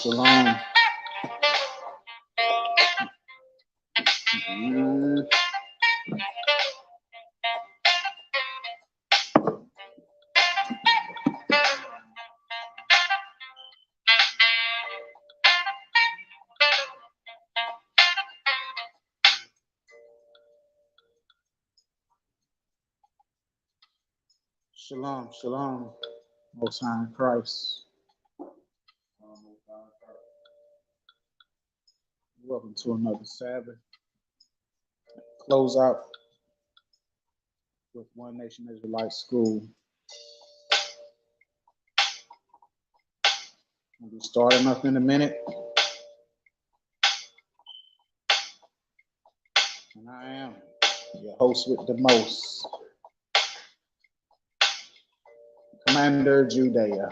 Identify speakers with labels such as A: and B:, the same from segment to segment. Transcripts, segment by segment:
A: Shalom. Shalom, shalom, Most High in Christ. Welcome to another Sabbath. Close out with One Nation Israelite School. We'll be starting up in a minute. And I am your host with the most, Commander Judea.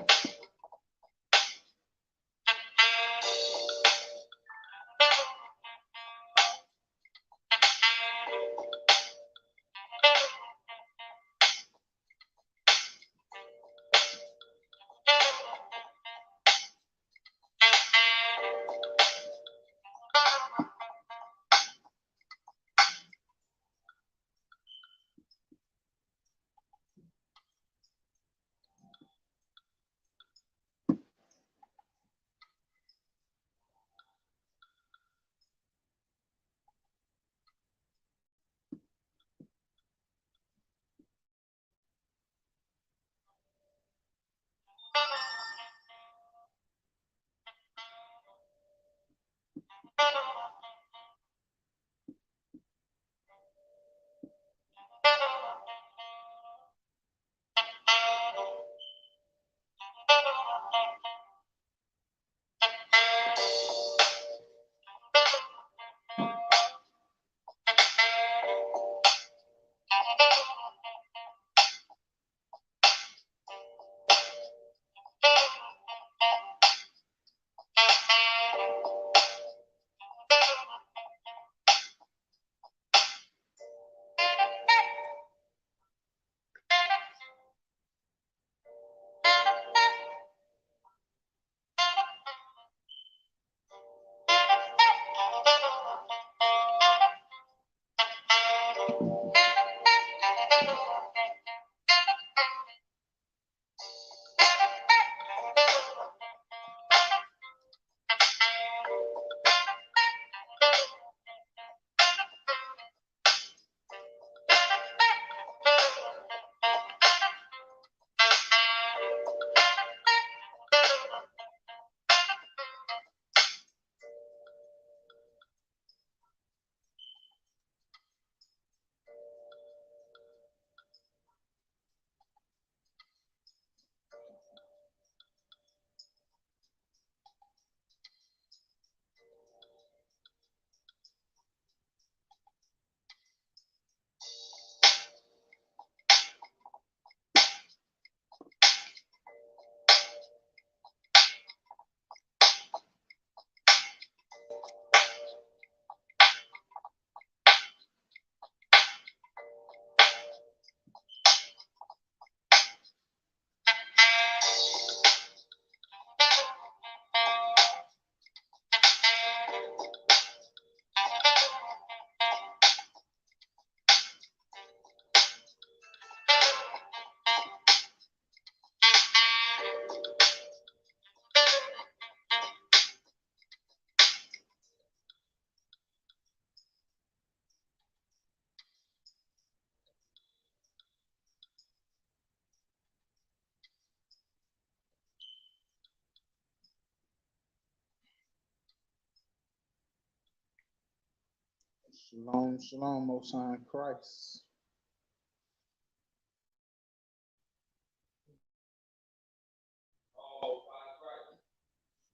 A: Shalom, shalom, Most High in Christ.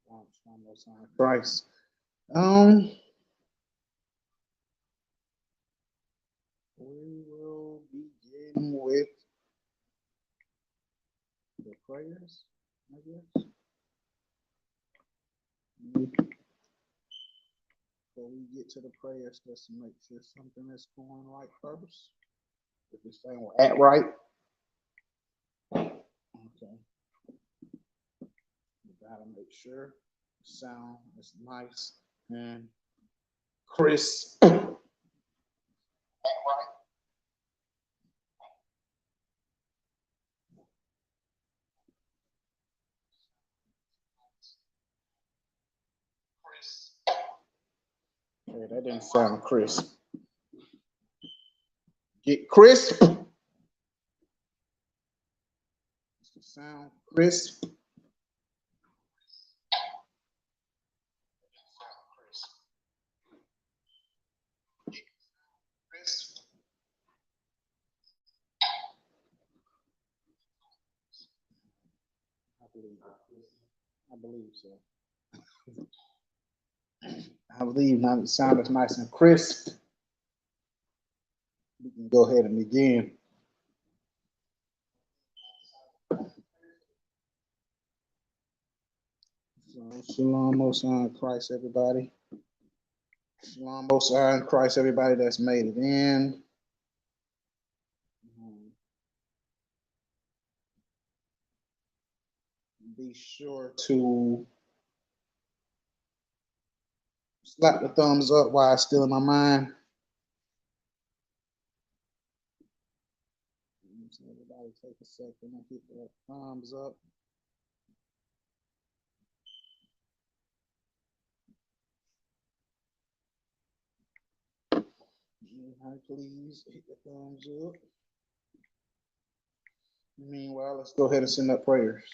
A: Shalom, shalom, Most High in Christ. We will begin with the prayers, I guess. Before we get to the prayers, let's make sure something is going right first. If it's saying we're at right. Okay. We gotta make sure. Sound is nice and crisp. Okay, that didn't sound crisp. Get crisp. Sound crisp. I believe. I believe so. I believe now the sound is nice and crisp. We can go ahead and begin. So, shalom, most high in Christ, everybody. Shalom, most high in Christ, everybody that's made it in. Be sure to slap the thumbs up while it's still in my mind. So everybody take a second and hit that thumbs up. Please hit the thumbs up. Meanwhile, let's go ahead and send up prayers.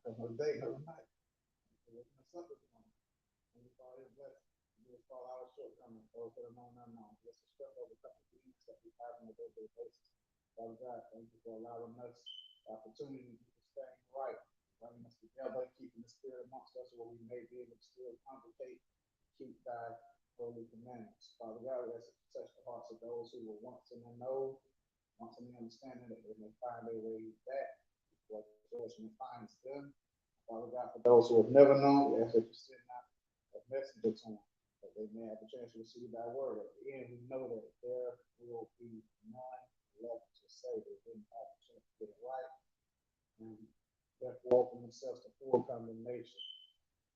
A: Another day, another night. Fall out of shortcomings, those that are known and unknown. Let's discuss over the needs that we have on a day-to-day basis. Father God, thank you for allowing us the opportunity to stay right, bringing us together, keeping the spirit amongst us where we may be able to still congregate, keep thy holy commandments. Father God, we ask you to touch the hearts of those who were once in the know, once in the understanding that they may find their way back, what judgment finds them. Father God, for those who have never known, we ask that you send out a messenger to them, that they may have a chance to receive thy word. At the end, we know that there will be none left to say they didn't have a chance to get it right, and therefore open themselves to full condemnation.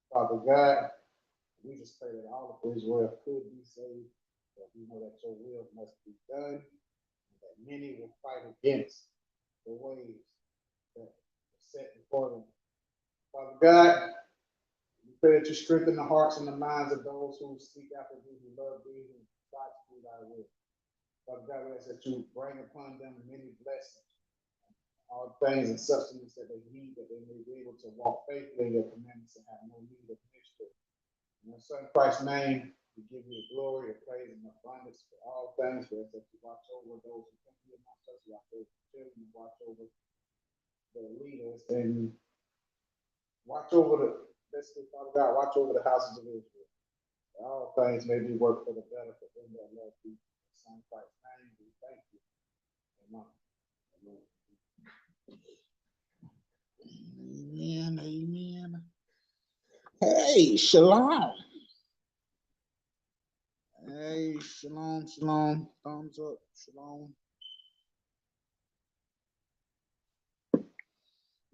A: Father God, we just pray that all of Israel could be saved, that we know that your will must be done, and that many will fight against the ways that are set before them. Father God, we pray that you strengthen the hearts and the minds of those who seek after thee, who love thee, who fight to do thy will. Father God, we ask that you bring upon them many blessings, all things and substance that they need, that they may be able to walk faithfully in your commandments and have no need of mystery. In your Son Christ's name, we give you the glory, the praise, and abundance for all things. We ask that you watch over those who come here amongst us, watch over the children, watch over the leaders, and watch over the, basically, Father God, watch over the houses of Israel. All things may be worked for the better for them that love you. In the Son Christ's name, we thank you. Amen. Amen. Amen. Hey, shalom. Hey, shalom, shalom. Thumbs up, shalom.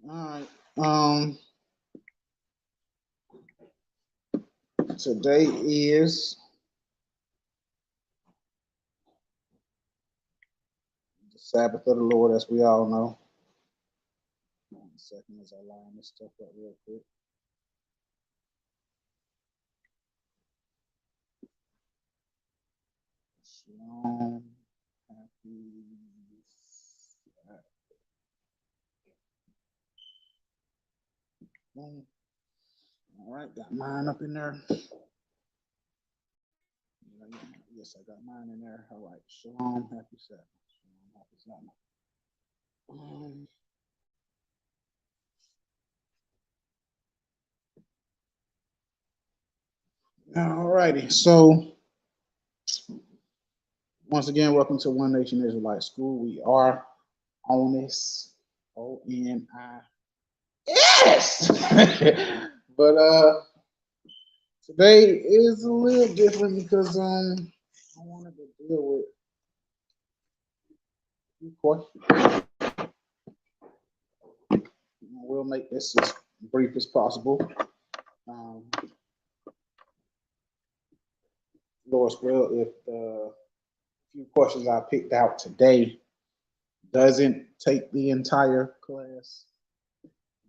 A: All right. Today is the Sabbath of the Lord, as we all know. 1 second as I line this stuff up real quick. Shalom. Happy Sabbath. All right, got mine up in there. Yes, I got mine in there. All right. Shalom, happy Sabbath. Shalom, happy Sabbath. All righty. So once again, welcome to One Nation Israelite School. We are O.N.I.S. O-N-I. Yes. But today is a little different because I wanted to deal with a few questions. We'll make this as brief as possible. Um, Lord's will, if the few questions I picked out today doesn't take the entire class,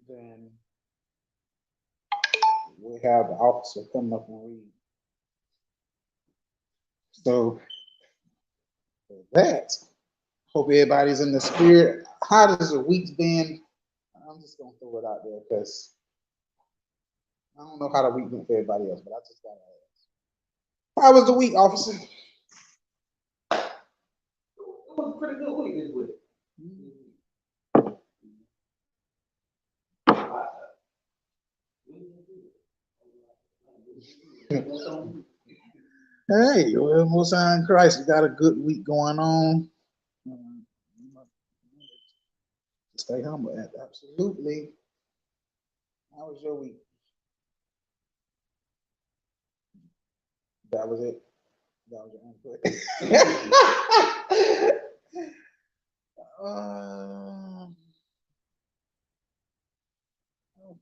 A: then we have the officer come up and read. So for that, hope everybody's in the spirit. How does the week been? I'm just gonna throw it out there because I don't know how the week went for everybody else, but I just gotta ask. How was the week, officer?
B: It was a pretty good week this week.
A: Hey, well, Most High in Christ, we got a good week going on. Stay humble. Absolutely. How was your week? That was it. That was your input.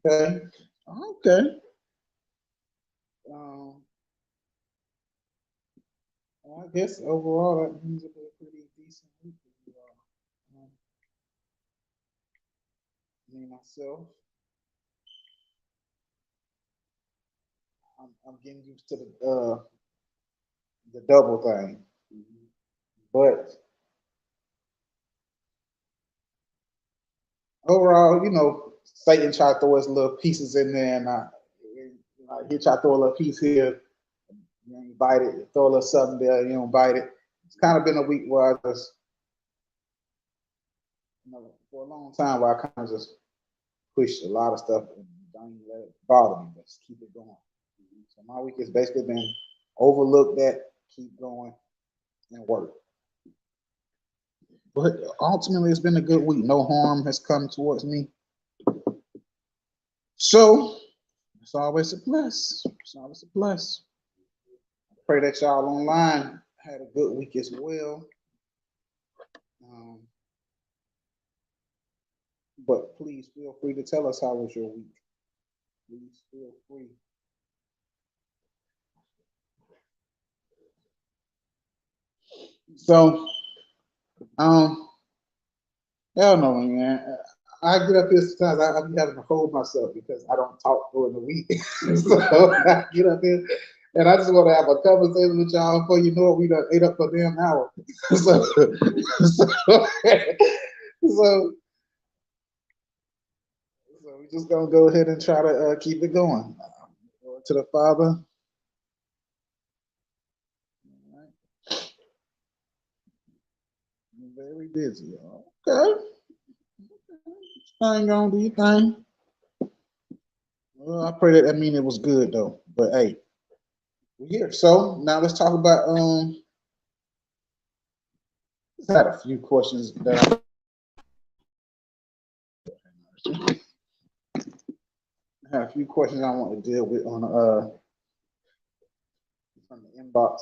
A: Okay. Okay. Um, I guess overall that means it'll be a pretty decent week for you all. Me myself, I'm getting used to the double thing, but overall, Satan tried to throw his little pieces in there, and he tried to throw a little piece here, you bite it, you throw a little something there, you don't bite it. It's kind of been a week where I just, for a long time, where I kind of just pushed a lot of stuff and don't even let it bother me, just keep it going. So my week has basically been overlook that, keep going, and work. But ultimately, it's been a good week. No harm has come towards me. So it's always a plus. It's always a plus. I pray that y'all online had a good week as well. But please feel free to tell us how was your week. Please feel free. So, hell no, man. I get up here sometimes. I be having to hold myself because I don't talk during the week. So I get up here and I just want to have a conversation with y'all before you know it, we done ate up a damn hour. so, so we're just gonna go ahead and try to keep it going. To the Father. All right. I'm very busy. Okay. Thing on, do you think? Well, I pray that mean it was good though. But hey, we're here. So now let's talk about I had a few questions that I had a few questions I want to deal with on from the inbox.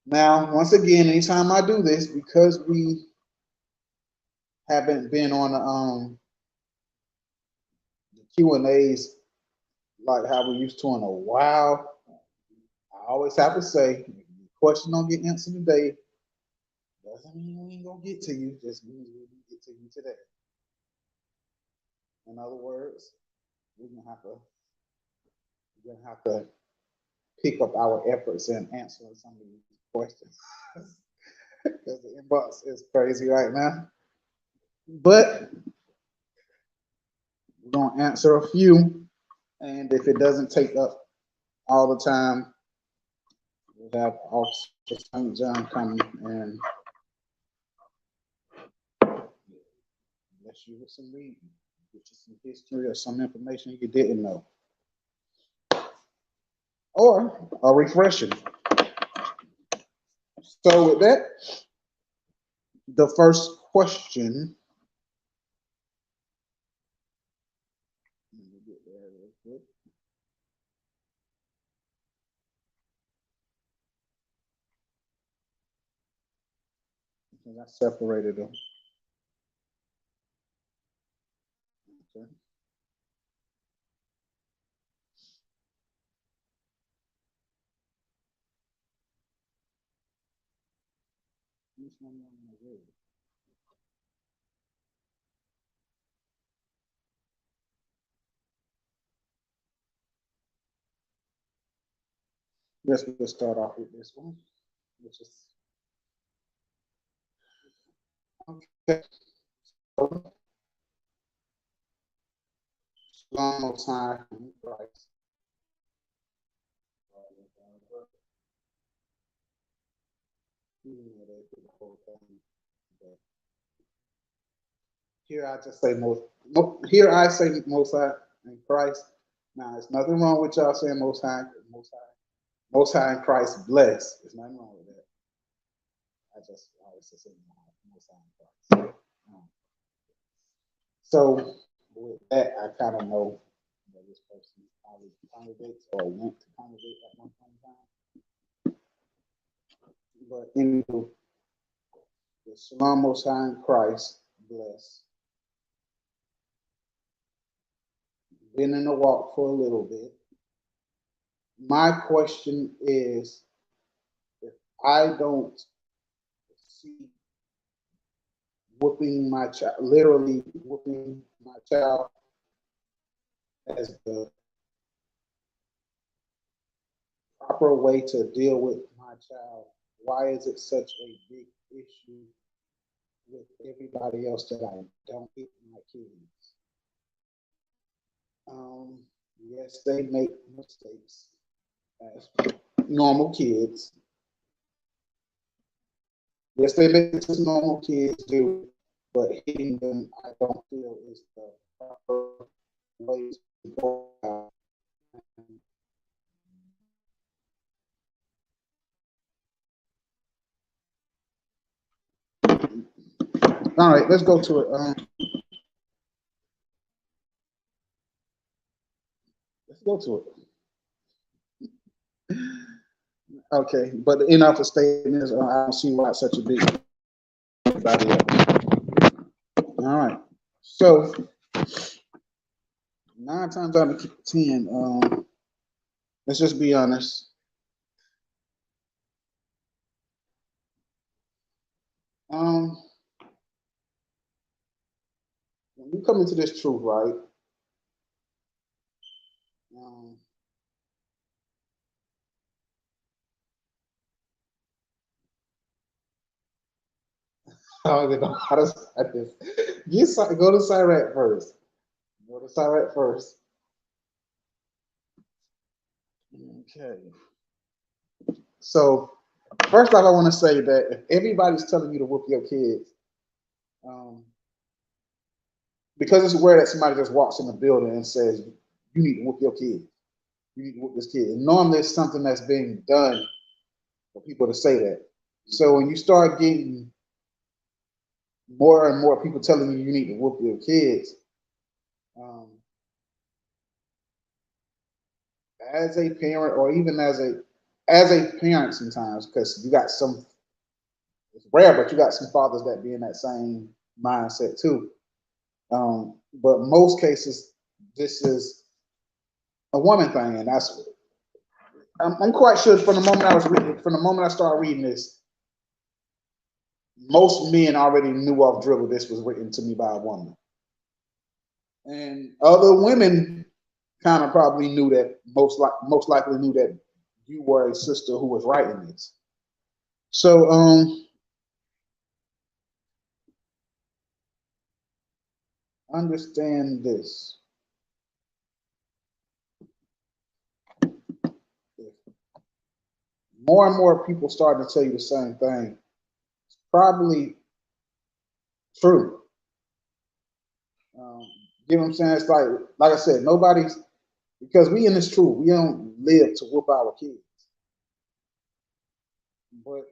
A: Now, once again, anytime I do this, because we haven't been on the Q&As like how we used to in a while, I always have to say, if the question don't get answered today, doesn't mean we ain't gonna get to you, just means we will get to you today. In other words, we're gonna have to pick up our efforts in answering some of these questions. Because the inbox is crazy right now. But we're gonna answer a few, and if it doesn't take up all the time, we'll We have Officer St. John coming and bless you with some reading, get you some history or some information you didn't know, or a refreshing. So with that, the first question. Let me get there real quick. Because I separated them. Okay. Which one am I read? Let's start off with this one, which is okay. So, Shalom Most High in Christ. Here I just say here I say Most High in Christ. Now, there's nothing wrong with y'all saying Most High in Christ bless. There's nothing wrong with that. I just always say Most High in Christ. So with that, I kind of know that this person probably congregates or went to congregate at one point in time. But anyway, the Shalom Most High in Christ bless. Been in the walk for a little bit. My question is, if I don't see whooping my child, literally whooping my child as the proper way to deal with my child, why is it such a big issue with everybody else that I don't hit my kids? Yes, they make mistakes as normal kids. Yes, they make it as normal kids do, but hitting them, I don't feel is the proper way to go about it. All right, let's go to it. Let's go to it. Okay, but the end of the statement is I don't see why it's such a big everybody else. All right, so 9 times out of 10, let's just be honest. When you come into this truth, right? Um, I don't even know how to start this. Go to Sirach first. Go to Sirach first. Okay. So, first off, I want to say that if everybody's telling you to whoop your kids, um, because it's rare that somebody just walks in the building and says, you need to whoop your kid. You need to whoop this kid. And normally it's something that's being done for people to say that. So when you start getting more and more people telling you you need to whoop your kids, as a parent or even as a parent sometimes, because you got some, it's rare, but you got some fathers that be in that same mindset too. But most cases, this is a woman thing, and I'm quite sure from the moment from the moment I started reading this, most men already knew off dribble this was written to me by a woman, and other women kind of probably knew that most likely knew that you were a sister who was writing this. So understand this. If more and more people starting to tell you the same thing. It's probably true. Um, you know what I'm saying? It's like I said, nobody's because we in this truth. We don't live to whoop our kids, but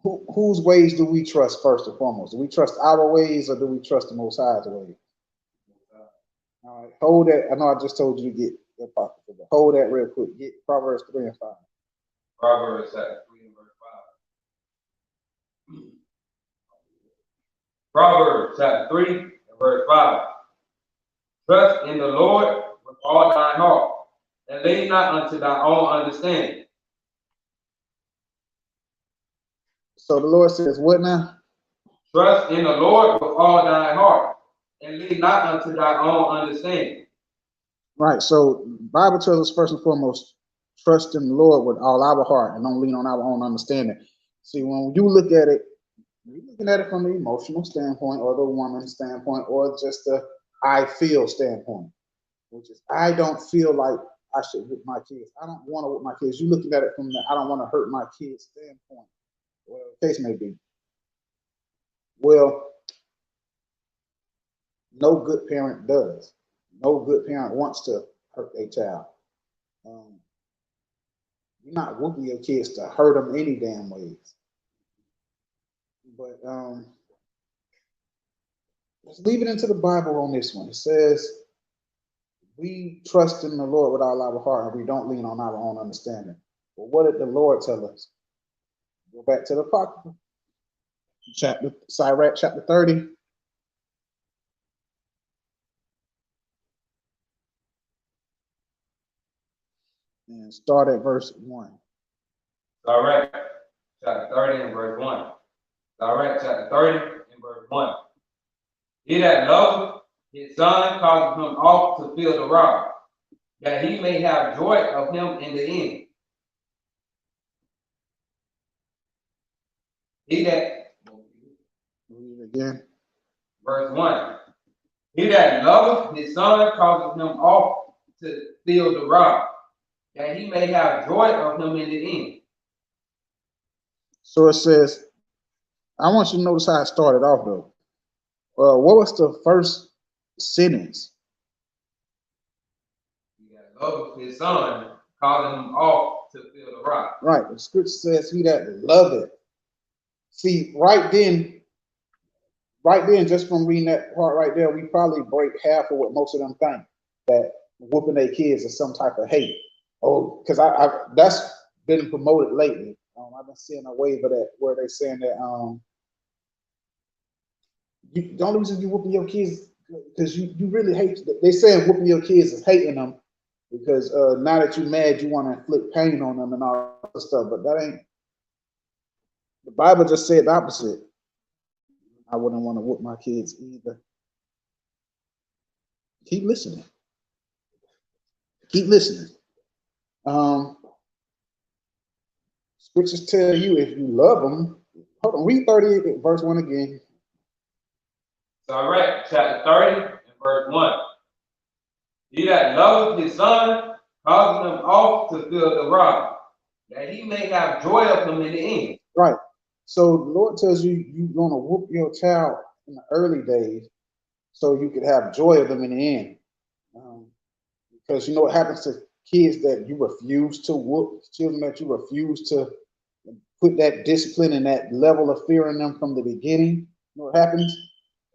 A: whose ways do we trust first and foremost? Do we trust our ways or do we trust the Most High's ways? All right, hold that. I know I just told you to get the apocrypha, but hold that real quick. Get Proverbs 3 and 5.
B: Proverbs chapter 3 and verse 5. Proverbs chapter 3 and verse 5. Trust in the Lord with all thine heart, and lean not unto thy own understanding.
A: So the Lord says, what now?
B: Trust in the Lord with all thine heart, and lean not unto thy own understanding.
A: Right. So the Bible tells us first and foremost, trust in the Lord with all our heart and don't lean on our own understanding. See, when you look at it, you're looking at it from the emotional standpoint or the woman standpoint or just the I feel standpoint, which is I don't feel like I should whip my kids. I don't want to whip my kids. You're looking at it from the I don't want to hurt my kids standpoint, whatever the case may be. Well, no good parent does. No good parent wants to hurt their child. You're not whooping your kids to hurt them any damn ways. But let's leave it into the Bible on this one. It says, we trust in the Lord with all our heart and we don't lean on our own understanding. But what did the Lord tell us? Go back to the Apocrypha, Sirach chapter 30. And start at verse 1.
B: Sirach chapter 30 and verse 1. Sirach chapter 30 and verse 1. He that loveth his son causeth him oft to feel the rod, that he may have joy of him in the end. He that,
A: Read it again.
B: verse 1. He that loveth his son causeth him oft to feel the rod, that he may have joy of him in the end.
A: So it says, I want you to notice how it started off though. What was the first sentence?
B: He that loveth his son causeth him oft to feel the rod.
A: Right. The scripture says, he that loveth. See, right then, just from reading that part right there, we probably break half of what most of them think, that whooping their kids is some type of hate. Oh, because I that's been promoted lately. I've been seeing a wave of that where they're saying that the only reason you whooping your kids because you really hate. They saying whooping your kids is hating them because now that you're mad, you want to inflict pain on them and all that stuff. But that ain't. The Bible just said the opposite. I wouldn't want to whoop my kids either. Keep listening. Keep listening. Scriptures tell you if you love them. Hold on, read 38 verse 1 again.
B: Sirach chapter 30 and verse 1. He that loveth his son causeth him oft to feel the rod, that he may have joy of him in the end.
A: Right. So the Lord tells you you're going to whoop your child in the early days so you could have joy of them in the end. Because you know what happens to kids that you refuse to whoop, children that you refuse to put that discipline and that level of fear in them from the beginning. You know what happens?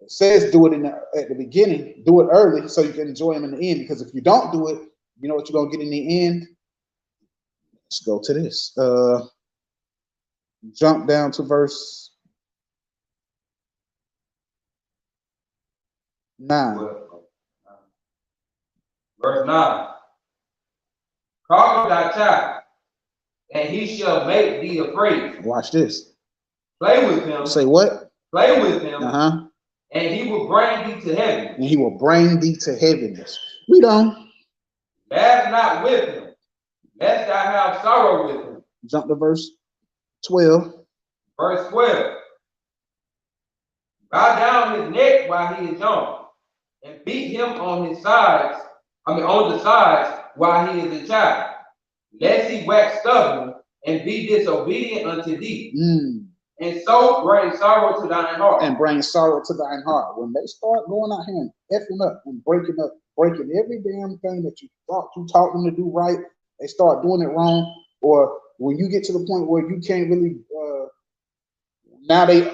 A: It says do it at the beginning, do it early so you can enjoy them in the end. Because if you don't do it, you know what you're going to get in the end? Let's go to this. Jump down to verse 9.
B: Verse 9. Call thy child, and he shall make thee afraid.
A: Watch this.
B: Play with him.
A: Say what?
B: Play with him.
A: Uh-huh.
B: And he will bring thee to heaven.
A: And he will bring thee to heavens. Read on.
B: Laugh not with him, lest thou have sorrow with him.
A: Jump to verse 12.
B: Verse 12. Bow down his neck while he is young, and beat him on the sides while he is a child. lest he wax stubborn and be disobedient unto thee. And so bring sorrow to thine heart.
A: And bring sorrow to thine heart. When they start going out here and effing up and breaking every damn thing that you thought you taught them to do right, they start doing it wrong. Or when you get to the point where you can't really, now they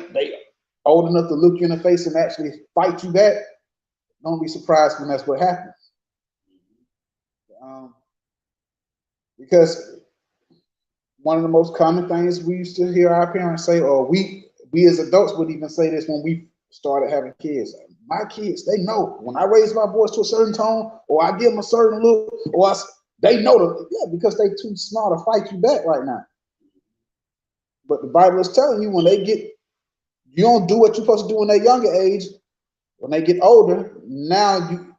A: old enough to look you in the face and actually fight you back, don't be surprised when that's what happens. Because one of the most common things we used to hear our parents say, or we as adults would even say this when we started having kids. My kids, they know when I raise my voice to a certain tone, or I give them a certain look, or they know because they too smart to fight you back right now. But the Bible is telling you when you don't do what you're supposed to do in that younger age. When they get older, now you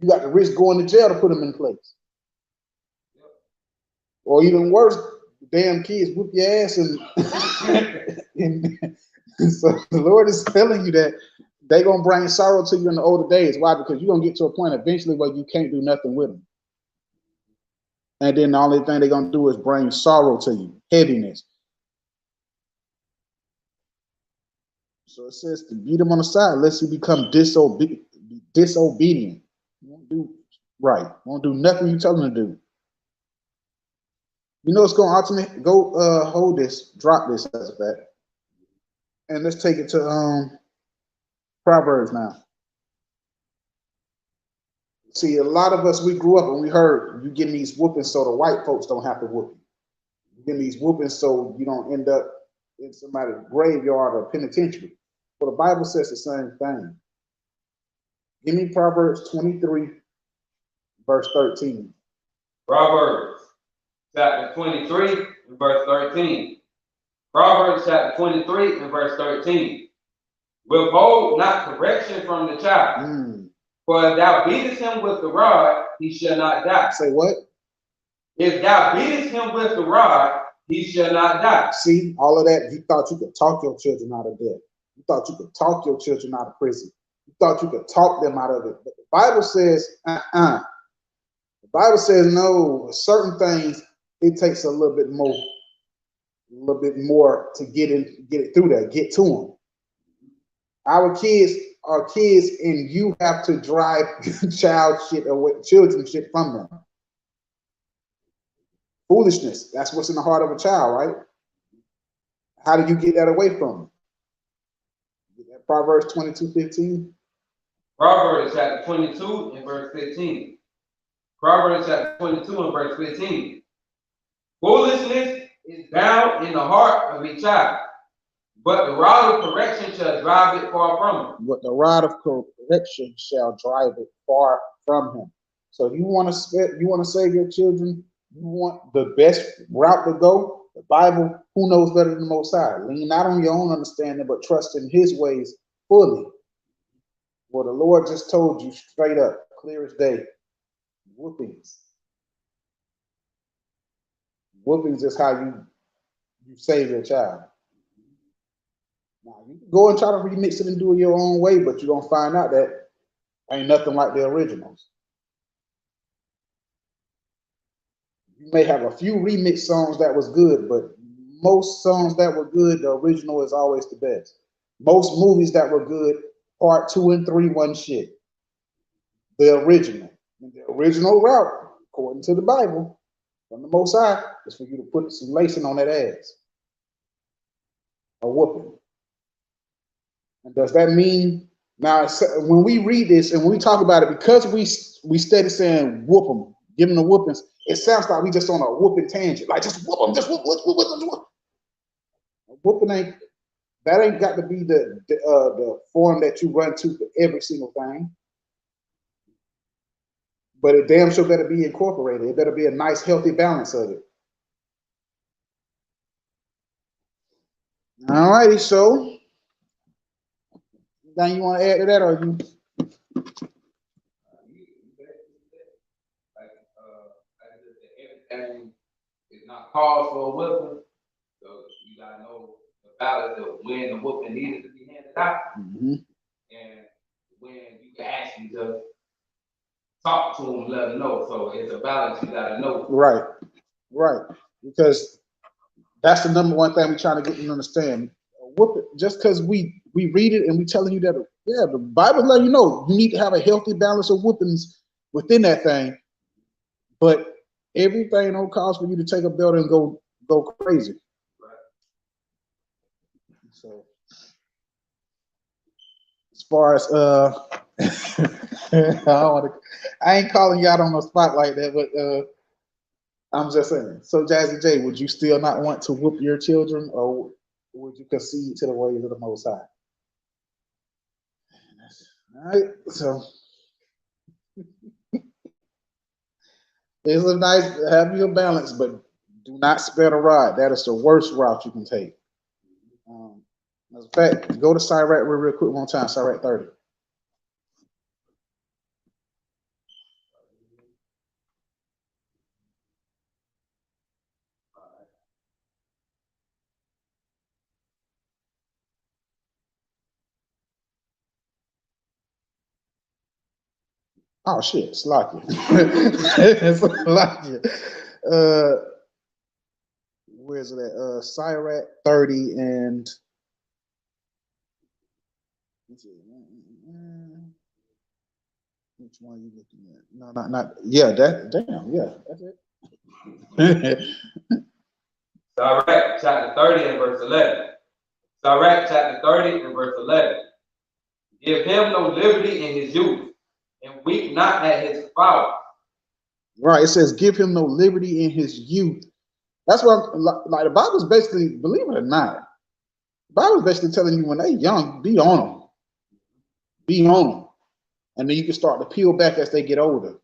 A: got the risk going to jail to put them in place. Or even worse, damn kids whip your ass and so the Lord is telling you that they're gonna bring sorrow to you in the older days. Why? Because you're gonna get to a point eventually where you can't do nothing with them. And then the only thing they're gonna do is bring sorrow to you, heaviness. So it says to beat them on the side, lest you become disobedient. Won't do right, won't do nothing you tell them to do. You know, it's going to ultimately hold this, drop this as a fact. And let's take it to Proverbs now. See, a lot of us, we grew up and we heard you getting these whoopings so the white folks don't have to whoop you. You getting these whoopings so you don't end up in somebody's graveyard or penitentiary. But the Bible says the same thing. Give me Proverbs 23, verse 13.
B: Proverbs chapter 23 and verse 13. Proverbs chapter 23 and verse 13. Withhold not correction from the child, for if thou beatest him with the rod, he shall not die.
A: Say what?
B: If thou beatest him with the rod, he shall not die.
A: See, all of that, you thought you could talk your children out of death. You thought you could talk your children out of prison. You thought you could talk them out of it. But the Bible says, The Bible says, no, certain things, it takes a little bit more to get it through there, get to them. Our kids are kids, and you have to drive children shit from them. Foolishness, that's what's in the heart of a child, right? How do you get that away from them? Proverbs 22:15.
B: Proverbs chapter 22 and verse 15. Proverbs chapter 22 and verse 15. Foolishness is bound in the heart of a child, but the rod of correction shall drive it far from him.
A: But the rod of correction shall drive it far from him. So you want to save your children, you want the best route to go, the Bible, who knows better than the Most High? Lean not on your own understanding, but trust in his ways fully. Well, the Lord just told you straight up, clear as day, whoopings. Whoopings is how you save your child. Now, you can go and try to remix it and do it your own way, but you're going to find out that ain't nothing like the originals. You may have a few remix songs that was good, but most songs that were good, the original is always the best. Most movies that were good, part 2 and 3 wasn't shit. The original. And the original route, according to the Bible, from the Most High, is for you to put some lacing on that ass. A whooping. And does that mean, now when we read this and when we talk about it, because we steady saying whoop them, give them the whoopings, it sounds like we just on a whooping tangent. Like just whoop them, just whoop. Whooping ain't got to be the form that you run to for every single thing. But it damn sure better be incorporated. It better be a nice, healthy balance of it. All righty, so anything you want to add to that, or you?
B: Everything is not called for a whooping, so you gotta know the balance of when the whooping needed to be handed out, and when you can actually just talk to them, let them know. So it's a balance you gotta know.
A: Right. Right. Because that's the number one thing we're trying to get you to understand. Whoop it, just because we read it and we telling you that, yeah, the Bible letting you know you need to have a healthy balance of whoopings within that thing, but everything don't cause for you to take a belt and go crazy. So as far as I ain't calling you out on the spot like that, but I'm just saying. So Jazzy J, would you still not want to whoop your children, or would you concede to the ways of the Most High? All right, so it's a nice have your balance, but do not spare the rod. That is the worst route you can take. As a fact, go to Sirach real quick one time. Sirach 30. Oh shit, Slocky. Slocky. Where's it at? Sirach 30 and which one are you looking at? No, not yeah, that damn, yeah, that's it.
B: Sirach chapter 30 and verse 11. Sirach chapter 30 and verse 11. Give him no liberty in his youth, and weep not at his folly.
A: Right, it says give him no liberty in his youth. That's what like the Bible's basically, believe it or not, the Bible's basically telling you when they young, be on them. Be on them. And then you can start to peel back as they get older.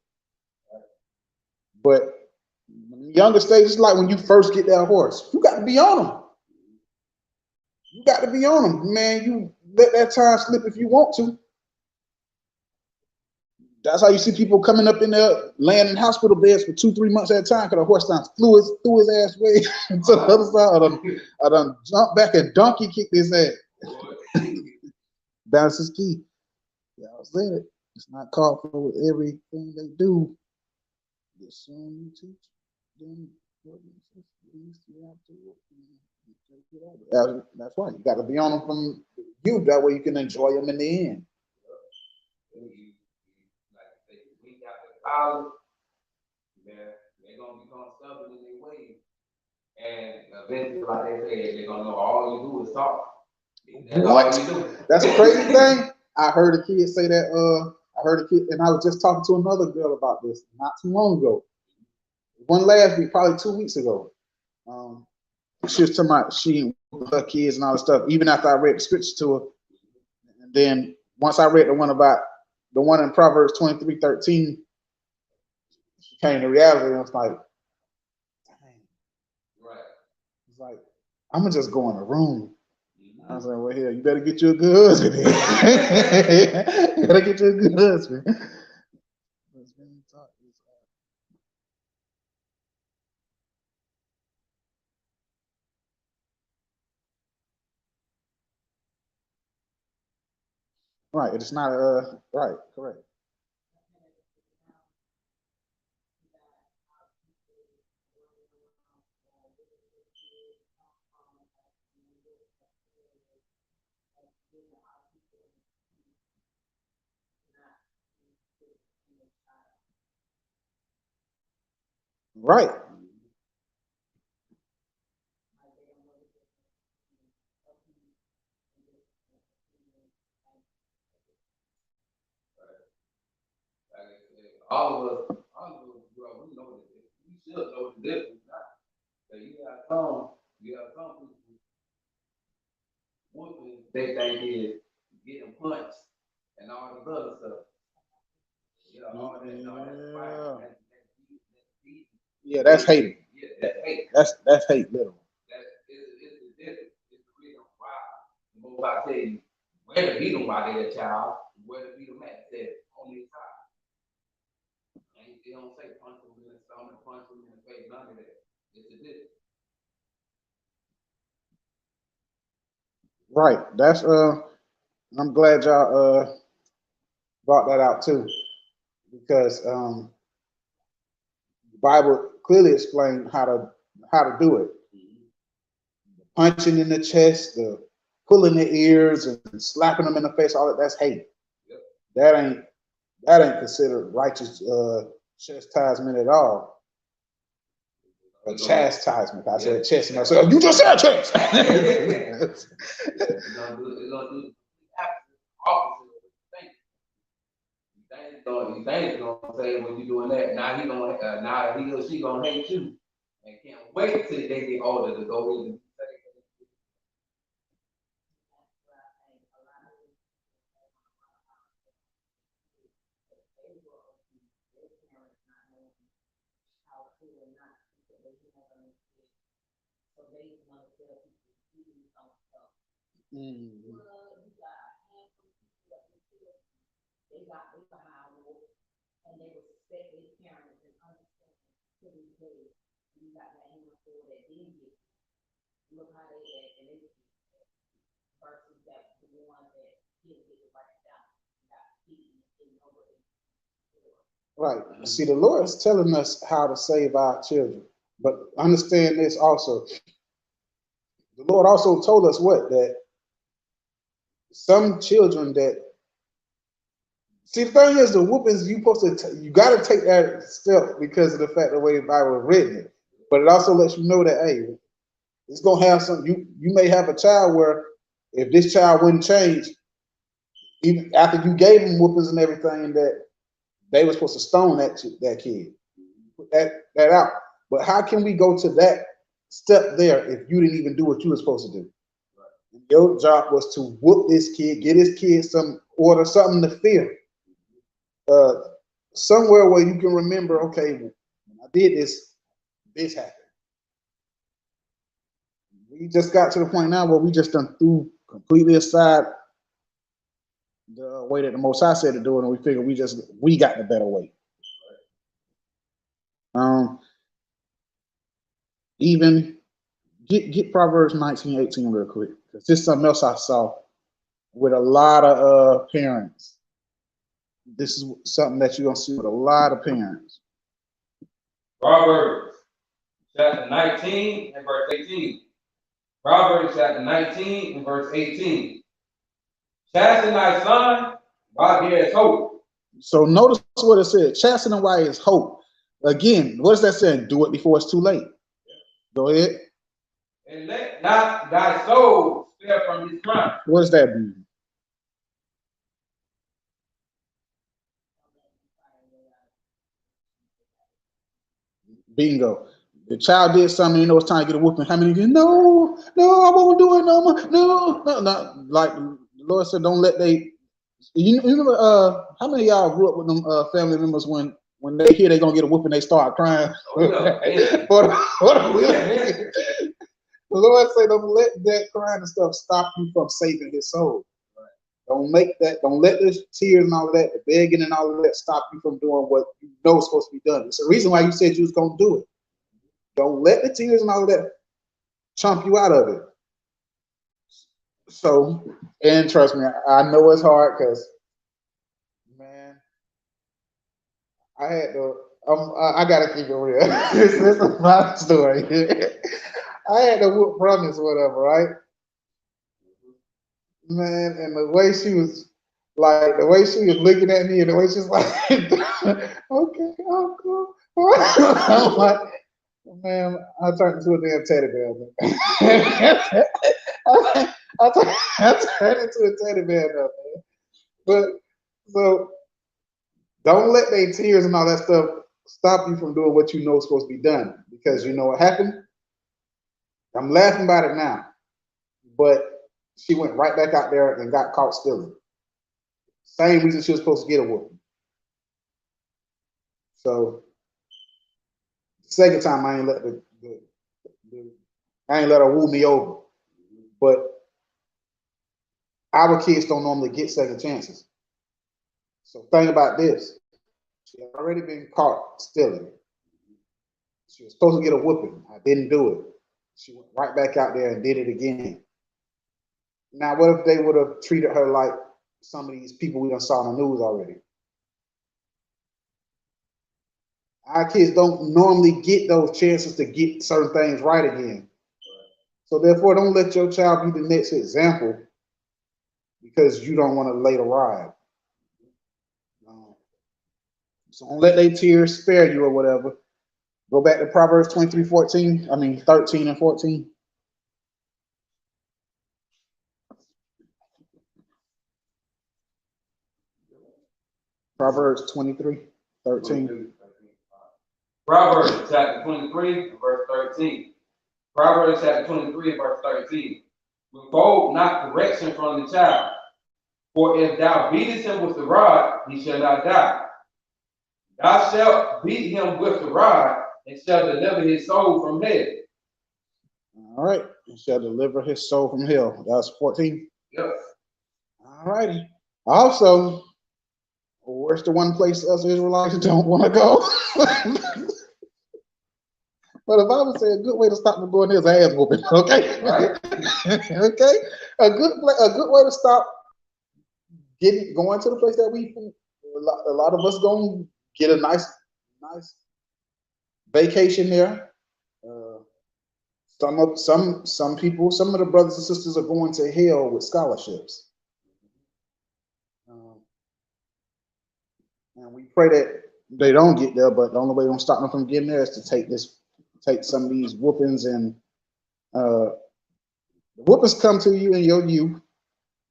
A: But younger stages, like when you first get that horse, you got to be on them. You got to be on them, man. You let that time slip if you want to. That's how you see people coming up in there, laying in hospital beds for 2-3 months at a time because the horse done threw his ass way to the other side. I done jumped back and donkey kicked his ass. Balance is key. Yeah, I said it. It's not called for everything they do. The sooner you teach them what you have to. That's right. You got to be on them from you. That way you can enjoy them in the end.
B: They're gonna become stubborn in their ways, and eventually, like they say, they're gonna know all you do is talk. That's
A: what?
B: All you do.
A: That's a crazy thing. I heard a kid say that. I heard a kid, and I was just talking to another girl about this not too long ago. One last week, probably 2 weeks ago. She was talking about she with her kids and all this stuff. Even after I read the scripture to her, and then once I read the one in Proverbs 23:13, she came to reality, and I was like, dang.
B: Right.
A: It's like I'm gonna just go in the room. I was like, well, here, you better get you a good husband. You better get you a good husband. Right, it's not right, correct. Right.
B: All of us, bro, we know this. We should know the difference. So you have some people. One thing they think is getting punched and all this other stuff. All that,
A: yeah, that's hate.
B: Yeah, that's hate.
A: That's hate, literal.
B: It's the difference. It's the reason why the most I tell you where to beat them by their child, where to beat them at that on their side. And they don't say punch them in the stomach, punch them in the face, none of that. It's a difference.
A: Right. That's I'm glad y'all brought that out too, because the Bible clearly explained how to how to do it. Punching in the chest, the pulling their ears and slapping them in the face, all that's hate.
B: Yep.
A: That ain't considered righteous chastisement at all. Or chastisement. I said chastisement. I said, you just said chastisement.
B: It's gonna do the opposite of what you think it's gonna say when you're doing that. Now he or she gonna hate you, and can't wait till they get older to go in.
A: Mm-hmm. Right. See, the Lord is telling us how to save our children. But understand this also. The Lord also told us what? That some children that, see, the thing is, the whoopings, you got to take that step because of the fact the way the Bible is written. But it also lets you know that, hey, it's going to have some, you may have a child where if this child wouldn't change, even after you gave them whoopings and everything, that they were supposed to stone that kid. Put that out. But how can we go to that step there if you didn't even do what you were supposed to do? Right. Your job was to whoop this kid, get his kid some order, something to fear. Somewhere where you can remember, okay, when I did this happened. We just got to the point now where we just done threw completely aside the way that the Most High said to do it, and we figured we got the better way. Even get Proverbs 19:18 real quick, because this is something else I saw with a lot of parents. This is something that you're gonna see with a lot of parents.
B: Proverbs chapter 19 and verse 18. Proverbs chapter 19 and verse 18. Chasten thy son while there is hope.
A: So notice what it said. Chasten him while there is hope. Again, what is that saying? Do it before it's too late. Go ahead.
B: And let not thy soul spare from his crime.
A: What does that mean? Bingo. The child did something, you know, it's time to get a whooping. How many of you? No, I won't do it no more. No. Like the Lord said, don't let they. You remember? How many of y'all grew up with them family members when they hear they're gonna get a whooping, they start crying?
B: Oh, yeah.
A: The Lord said, don't let that crying and stuff stop you from saving his soul. Don't let the tears and all of that, the begging and all of that stop you from doing what you know is supposed to be done. It's the reason why you said you was going to do it. Don't let the tears and all of that chomp you out of it. So, and trust me, I know it's hard because, man, I had to, I got to keep it real. This is my story. I had to whoop promise whatever, right? Man, and the way she was looking at me, and the way she's like, okay, Uncle. I'm like, man, I turned into a damn teddy bear. I turned into a teddy bear now, man. But so don't let their tears and all that stuff stop you from doing what you know is supposed to be done. Because you know what happened? I'm laughing about it now. But she went right back out there and got caught stealing. Same reason she was supposed to get a whooping. So second time I ain't let her woo me over. But our kids don't normally get second chances. So think about this. She had already been caught stealing. She was supposed to get a whooping. I didn't do it. She went right back out there and did it again. Now, what if they would have treated her like some of these people we done saw on the news already? Our kids don't normally get those chances to get certain things right again. So therefore, don't let your child be the next example because you don't want to lay the ride. So don't let their tears spare you or whatever. Go back to Proverbs 23:14. I mean 13 and 14. Proverbs 23:13.
B: Proverbs chapter 23, verse 13. Proverbs chapter 23, verse 13. Withhold not correction from the child, for if thou beatest him with the rod, he shall not die. Thou shalt beat him with the rod, and shall deliver his soul from hell.
A: All right. He shall deliver his soul from hell. That's 14.
B: Yep.
A: All righty. Also, where's the one place us Israelites don't want to go? But the Bible says a good way to stop from going there is ass whooping. Okay,
B: Right.
A: okay. A good way to stop going to the place that a lot of us going to get a nice vacation there. Some people, some of the brothers and sisters are going to hell with scholarships. And we pray that they don't get there, but the only way to stop them from getting there is to take some of these whoopings, and the whoopings come to you in your youth.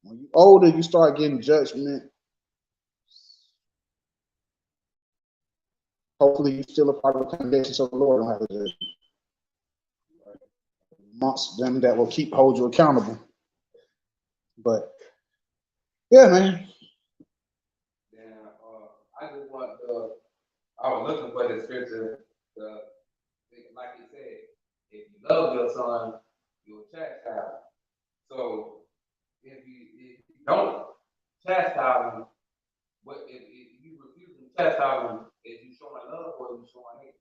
A: When you're older, you start getting judgment. Hopefully, you're still a part of the congregation, so the Lord don't have to judge you. Amongst them that will hold you accountable. But yeah, man.
B: And I just want I was looking for the scripture, like you said, if you love your son, you'll chastise. So if you don't chastise him, if you refuse to chastise him, is you showing love or you showing hate?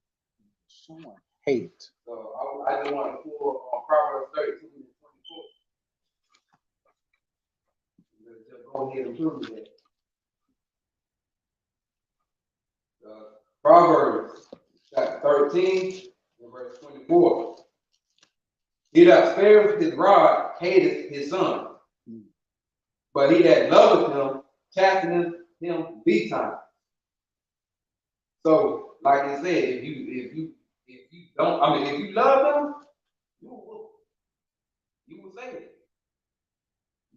A: Showing hate.
B: So I just want to pull on Proverbs 32 and 24. Just go ahead and prove that. Proverbs chapter 13 and verse 24. He that spareth his rod hateth his son, but he that loveth him chasteneth him betimes. So, like I said, if you don't, I mean, if you love them, you will save it.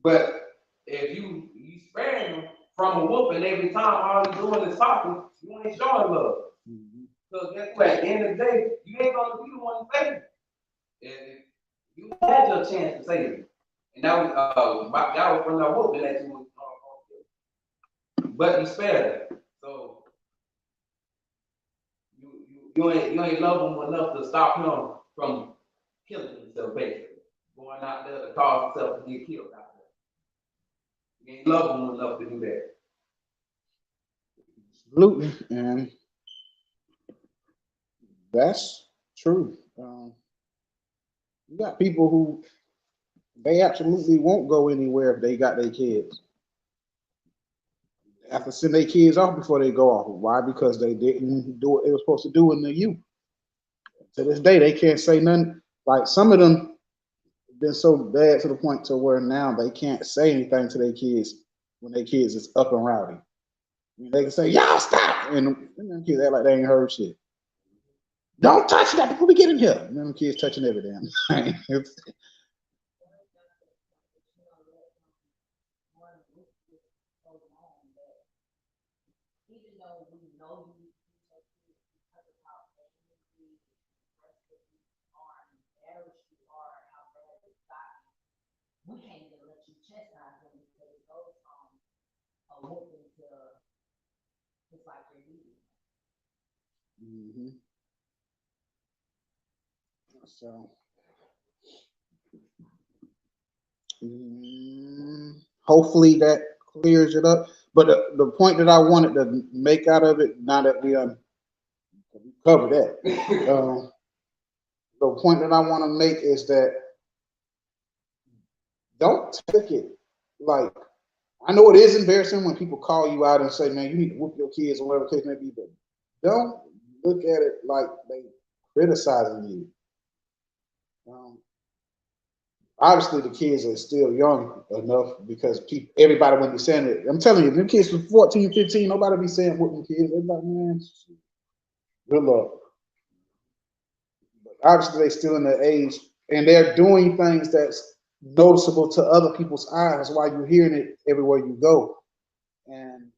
B: But if you spare them from a whooping every time all you're doing is talking, you ain't showing love. Because guess what? At the end of the day, you ain't gonna be the one to save it. And you had your chance to save it. And that was from the whooping that you was but you spared them. So you ain't love him enough to stop him from killing himself, basically. Going out there to cause himself to get killed out there. You ain't love him enough to do that.
A: Absolutely, and that's true. You got people who they absolutely won't go anywhere if they got their kids. They have to send their kids off before they go off. Why? Because they didn't do what they were supposed to do in the youth. To this day, they can't say nothing. Like some of them been so bad to the point to where now they can't say anything to their kids when their kids is up and rowdy. I mean, they can say, "Y'all stop," and them kids act like they ain't heard shit. Don't touch that before we get in here. And them kids touching every damn thing.
C: We can't even let you chastise them because it goes from a whooping to just like you're eating.
A: So, hopefully that clears it up. But the point that I wanted to make out of it, now that we covered that, the point that I want to make is that don't take it like, I know it is embarrassing when people call you out and say, "Man, you need to whoop your kids," or whatever the case may be, but don't look at it like they criticizing you. Obviously, the kids are still young enough because everybody wouldn't be saying it. I'm telling you, them kids from 14, 15, nobody be saying what them kids. They're like, man, good luck. But obviously, they're still in their age, and they're doing things that's noticeable to other people's eyes while you're hearing it everywhere you go. And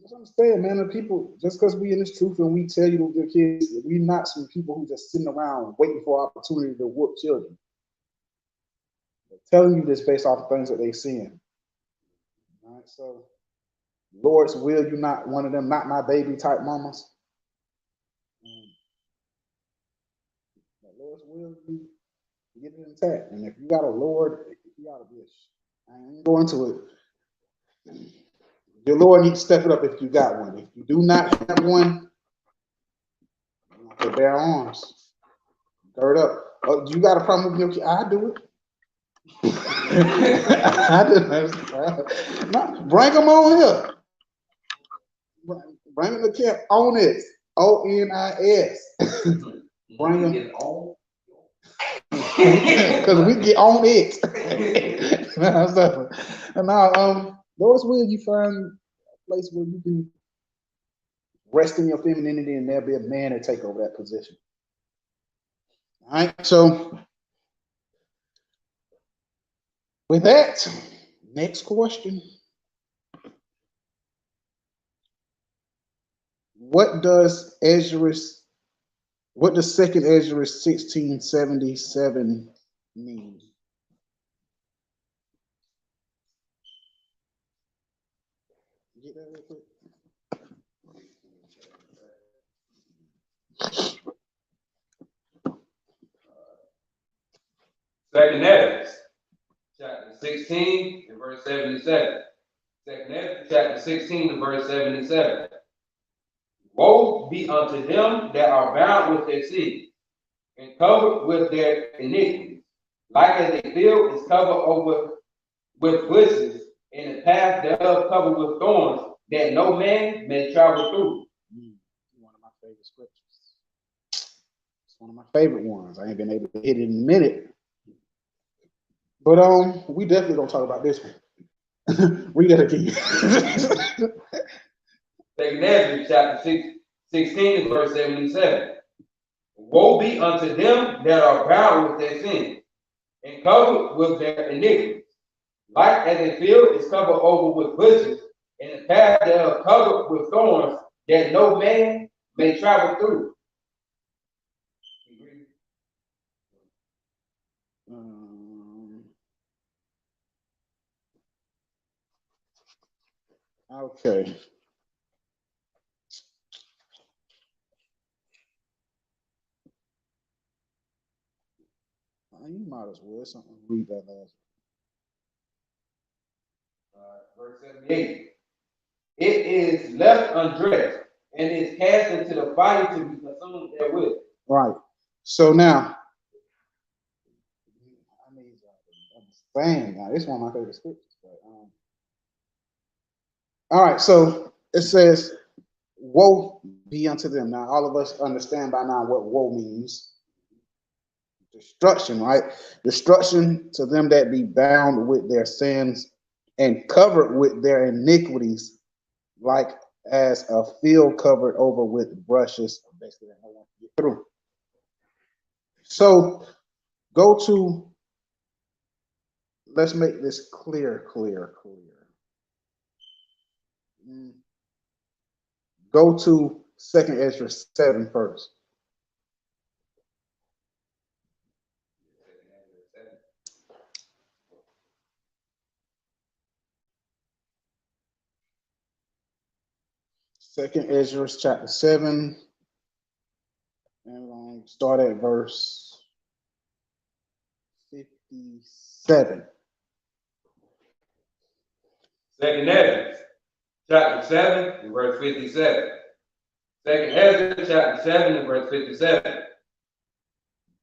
A: just understand, man, the people, just because we in this truth and we tell you the kids, we're not some people who just sitting around waiting for opportunity to whoop children. Telling you this based off the things that they're seeing. All right, so Lord's will, you not one of them, not my baby type mamas. But Lord's will, you get it intact. And if you got a Lord, you got a bitch. I ain't going into it. Your Lord needs to step it up if you got one. If you do not have one, you have to bear arms. Gird up. Oh, you got a problem with your kid? I do it. I didn't. No, bring them on here. Bring them to camp. O.N.I.S. O.N.I.S. Bring them on. Because we get on it. And now, Lord's will, you find a place where you can rest in your femininity, and there'll be a man to take over that position. All right. So with that, next question. What does second Ezra 1677 mean? Get that real quick.
B: Second Ezra, chapter 16 and verse 77. Second Ezra, chapter 16 and verse 77. Woe be unto them that are bound with their sins and covered with their iniquities, like as a field is covered over with bushes, and the path thereof covered with thorns, that no man may travel through.
A: One of my favorite scriptures. It's one of my favorite ones. I ain't been able to hit it in a minute. But we definitely gonna talk about this one. Read that again.
B: Second Ezra, chapter 16 and verse 77. Woe be unto them that are bound with their sins and covered with their iniquities, like as a field is covered over with bushes, and the path thereof covered with thorns, that no man may travel through.
A: Okay. You might as well read that last.
B: Verse 78. It is left undressed and is cast into the fire to be consumed therewith.
A: Right. So now, I need to understand. Now, this is one of my favorite scriptures. All right. So it says, "Woe be unto them." Now, all of us understand by now what woe means. Destruction, right? Destruction to them that be bound with their sins and covered with their iniquities, like as a field covered over with brushes. Basically, I want to get through. So go to, let's make this clear. Go to 2 Ezra 7 first. Second Ezra chapter 7, and we're going to start at verse 57.
B: Second Ezra, chapter 7, and verse 57. Second Ezra, chapter 7, and verse 57.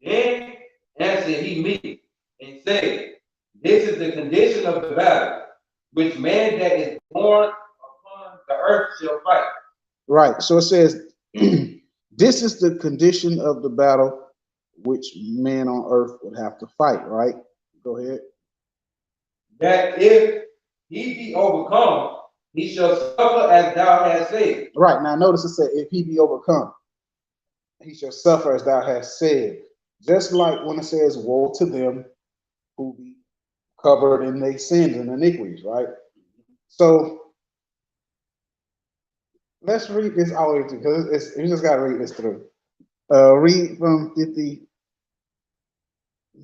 B: Then answered he me, and said, This is the condition of the battle, which man that is born upon the earth shall fight.
A: Right. So it says, This is the condition of the battle which man on earth would have to fight, right? Go ahead.
B: That if he be overcome, he shall suffer as thou hast said.
A: Right, now notice it said, if he be overcome, he shall suffer as thou hast said. Just like when it says, woe to them who be covered in their sins and iniquities, right? So let's read this all the way through, because you just got to read this through. Read from 50.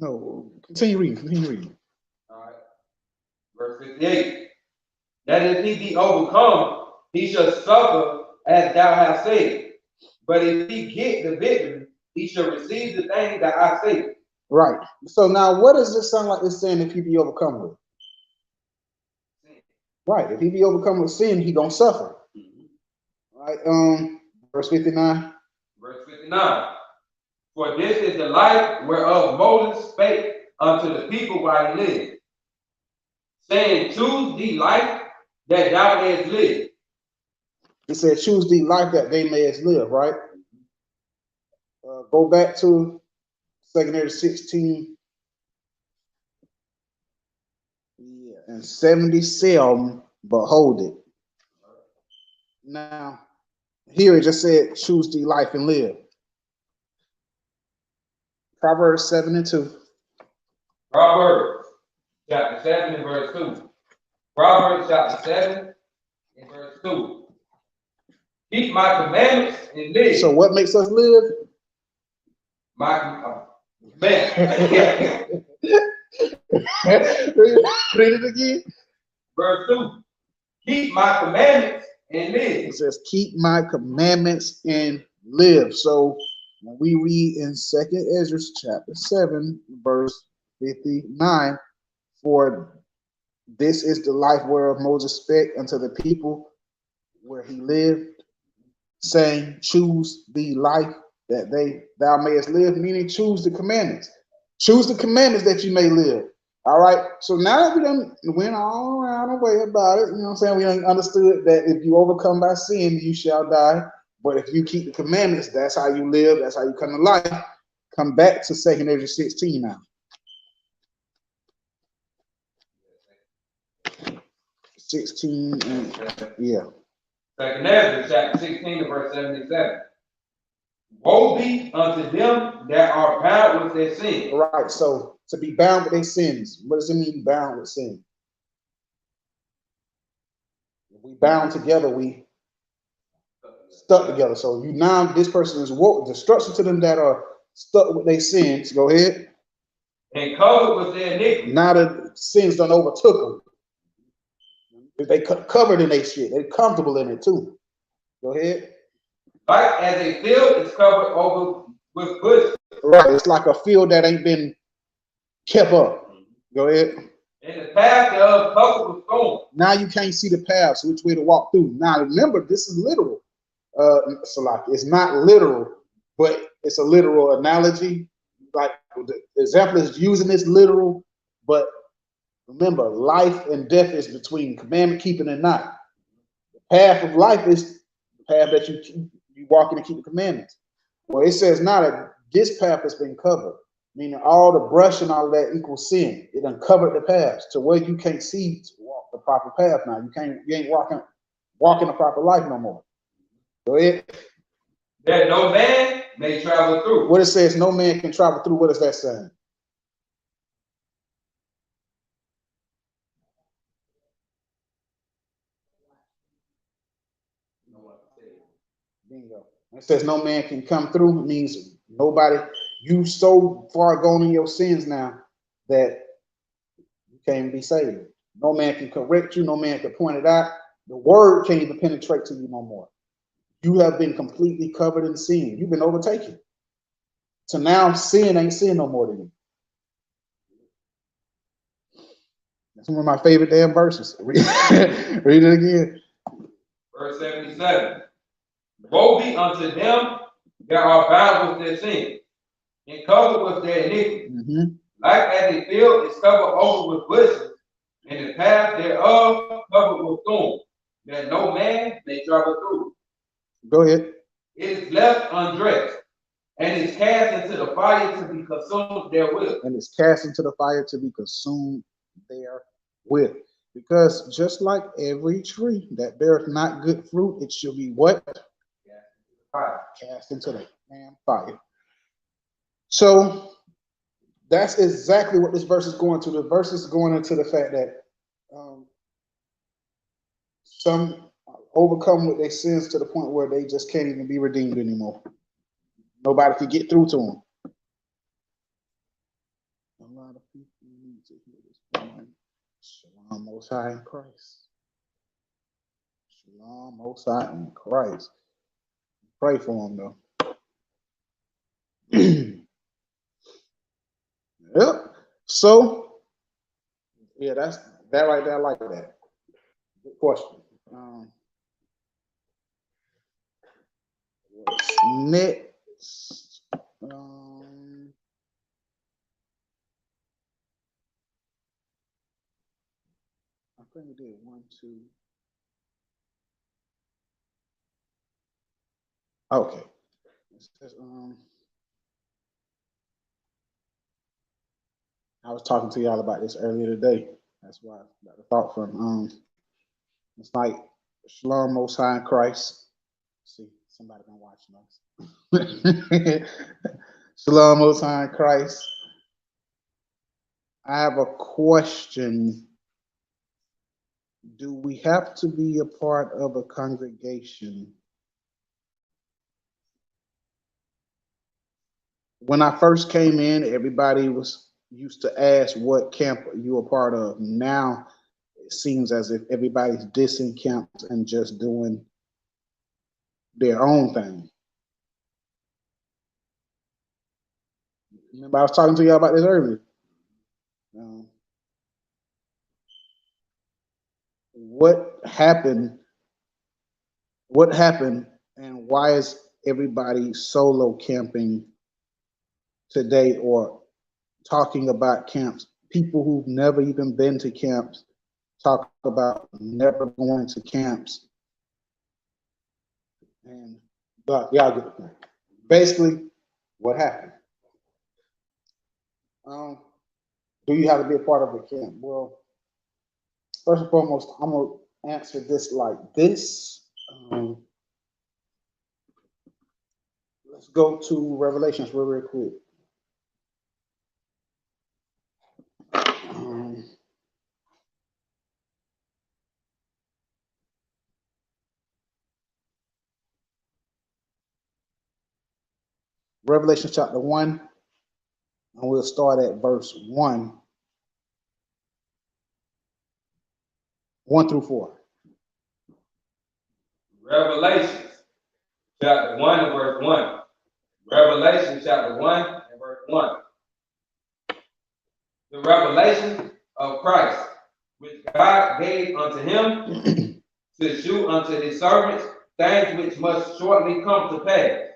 A: No, continue reading.
B: All right. Verse 58. That if he be overcome, he shall suffer as thou hast said. But if he get the victory, he shall receive the thing that I say.
A: Right. So now what does this sound like it's saying if he be overcome with? Right. If he be overcome with sin, he gonna suffer. Right. Verse 59.
B: Verse 59. For this is the life whereof Moses spake unto the people while he lived, saying, choose thee life that thou mayest live.
A: He said, choose thee life that they may live, right? Go back to 2 16. Yeah, and 77, behold it. Now, here it just said, choose thee life and live. Proverbs 7 and 2.
B: Proverbs chapter 7 and verse 2. Proverbs chapter 7 and verse 2. Keep my commandments and live.
A: So what makes us live?
B: My man.
A: Read it again.
B: Verse 2. Keep my commandments and live.
A: It says, keep my commandments and live. So when we read in 2nd Ezra chapter 7, verse 59, for this is the life whereof Moses spake unto the people where he lived, saying, choose the life that thou mayest live, meaning choose the commandments. Choose the commandments that you may live. All right. So now that we done went all around the way about it, you know what I'm saying? We done understood that if you overcome by sin, you shall die. But if you keep the commandments, that's how you live. That's how you come to life. Come back to 2nd Ezra 16 now. 16 and yeah.
B: 2nd Ezra chapter 16 and verse 77. Woe be unto them that are bound with their sin.
A: All right. So to be bound with their sins, what does it mean bound with sin? If we bound together, we stuck together. So you now this person is woke. Destruction to them that are stuck with their sins. Go ahead.
B: And covered with their iniquity.
A: Now the sins done overtook them. They covered in their shit. They're comfortable in it too. Go ahead.
B: Like as a field is covered over with bushes.
A: Right. It's like a field that ain't been kept up. Go ahead.
B: And the path thereof covered with thorns.
A: Now you can't see the paths, which way to walk through. Now remember, this is literal. Salaki. It's not literal, but it's a literal analogy. Like the example is using this literal, but remember, life and death is between commandment keeping and not. The path of life is the path that you walk in and keep the commandments. Well, it says now that this path has been covered, meaning all the brush and all of that equals sin. It uncovered the paths to where you can't see to walk the proper path now. You ain't walking the proper life no more. Go ahead.
B: That no man may travel through.
A: What it says, no man can travel through. What is that saying? Bingo. It says no man can come through. It means nobody. You so far gone in your sins now that you can't be saved. No man can correct you. No man can point it out. The word can't even penetrate to you no more. You have been completely covered in sin. You've been overtaken. So now sin ain't sin no more to you. That's one of my favorite damn verses. Read it again.
B: Verse 77. Woe be unto them that are bound with their sin and covered with their iniquity. Like as a field is covered over with bushes, and the path thereof covered with thorns, that no man may travel through.
A: Go ahead.
B: It is left undressed, and is cast into the fire to be consumed therewith.
A: And is cast into the fire to be consumed therewith. Because just like every tree that beareth not good fruit, it shall be what?
B: Fire.
A: Cast into the damn fire. So that's exactly what this verse is going to. The verse is going into the fact that some overcome with their sins to the point where they just can't even be redeemed anymore. Nobody can get through to them. A lot of people need to hear this. Shalom, Most High in Christ. Shalom, Most High in Christ. Pray for them though. Yep. So, yeah, that's that right there. I like that. Good question. What's next? I think we did 1, 2. Okay. It says, I was talking to y'all about this earlier today. That's why I got the thought from. It's like Shalom, Most High in Christ. See, somebody been watching us. Shalom, Most High in Christ. I have a question. Do we have to be a part of a congregation? When I first came in, everybody was used to ask what camp you a part of. Now it seems as if everybody's dissing camps and just doing their own thing. Remember, I was talking to y'all about this earlier. What happened? What happened, and why is everybody solo camping today or talking about camps? People who've never even been to camps talk about never going to camps. And but y'all get the point. Basically, what happened? Do you have to be a part of a camp? Well, first and foremost, I'm gonna answer this like this. Let's go to Revelations real quick. Revelation chapter 1, and we'll start at verse 1 through 4.
B: Revelation chapter 1 and verse 1. Revelation chapter 1 and verse 1. The revelation of Christ, which God gave unto him to shew unto his servants things which must shortly come to pass.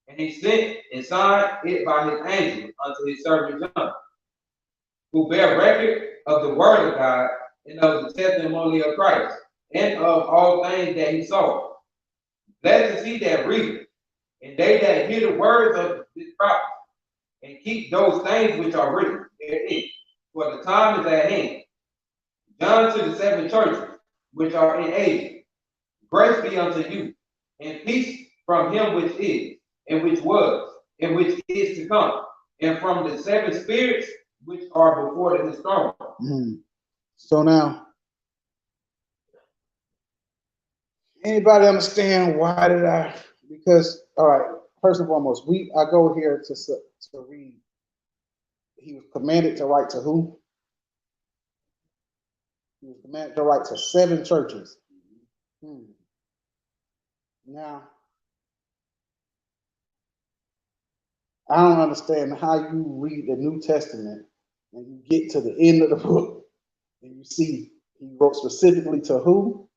B: And he sent and signed it by his angel unto his servant John, who bear record of the word of God and of the testimony of Christ, and of all things that he saw. Blessed is he that readeth, and they that hear the words of this prophet, and keep those things which are written therein, for the time is at hand. John to the 7 churches which are in Asia, grace be unto you, and peace from him which is, and which was, and which is to come, and from the 7 spirits which are before his throne.
A: So now, anybody understand why did I? Because all right, first and foremost, I go here to read. He was commanded to write to who? He was commanded to write to 7 churches. Now, I don't understand how you read the New Testament and you get to the end of the book and you see he wrote specifically to who?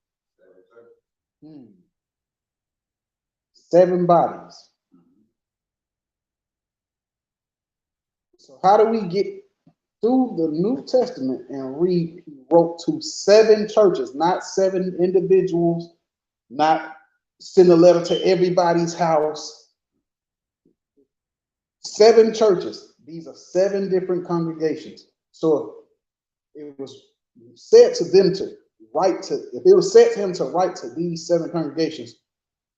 A: 7 bodies. So how do we get through the New Testament and read he wrote to 7 churches, not 7 individuals, not send a letter to everybody's house. 7 churches. These are 7 different congregations. So it was said to them to write to, if it was said to him to write to these 7 congregations,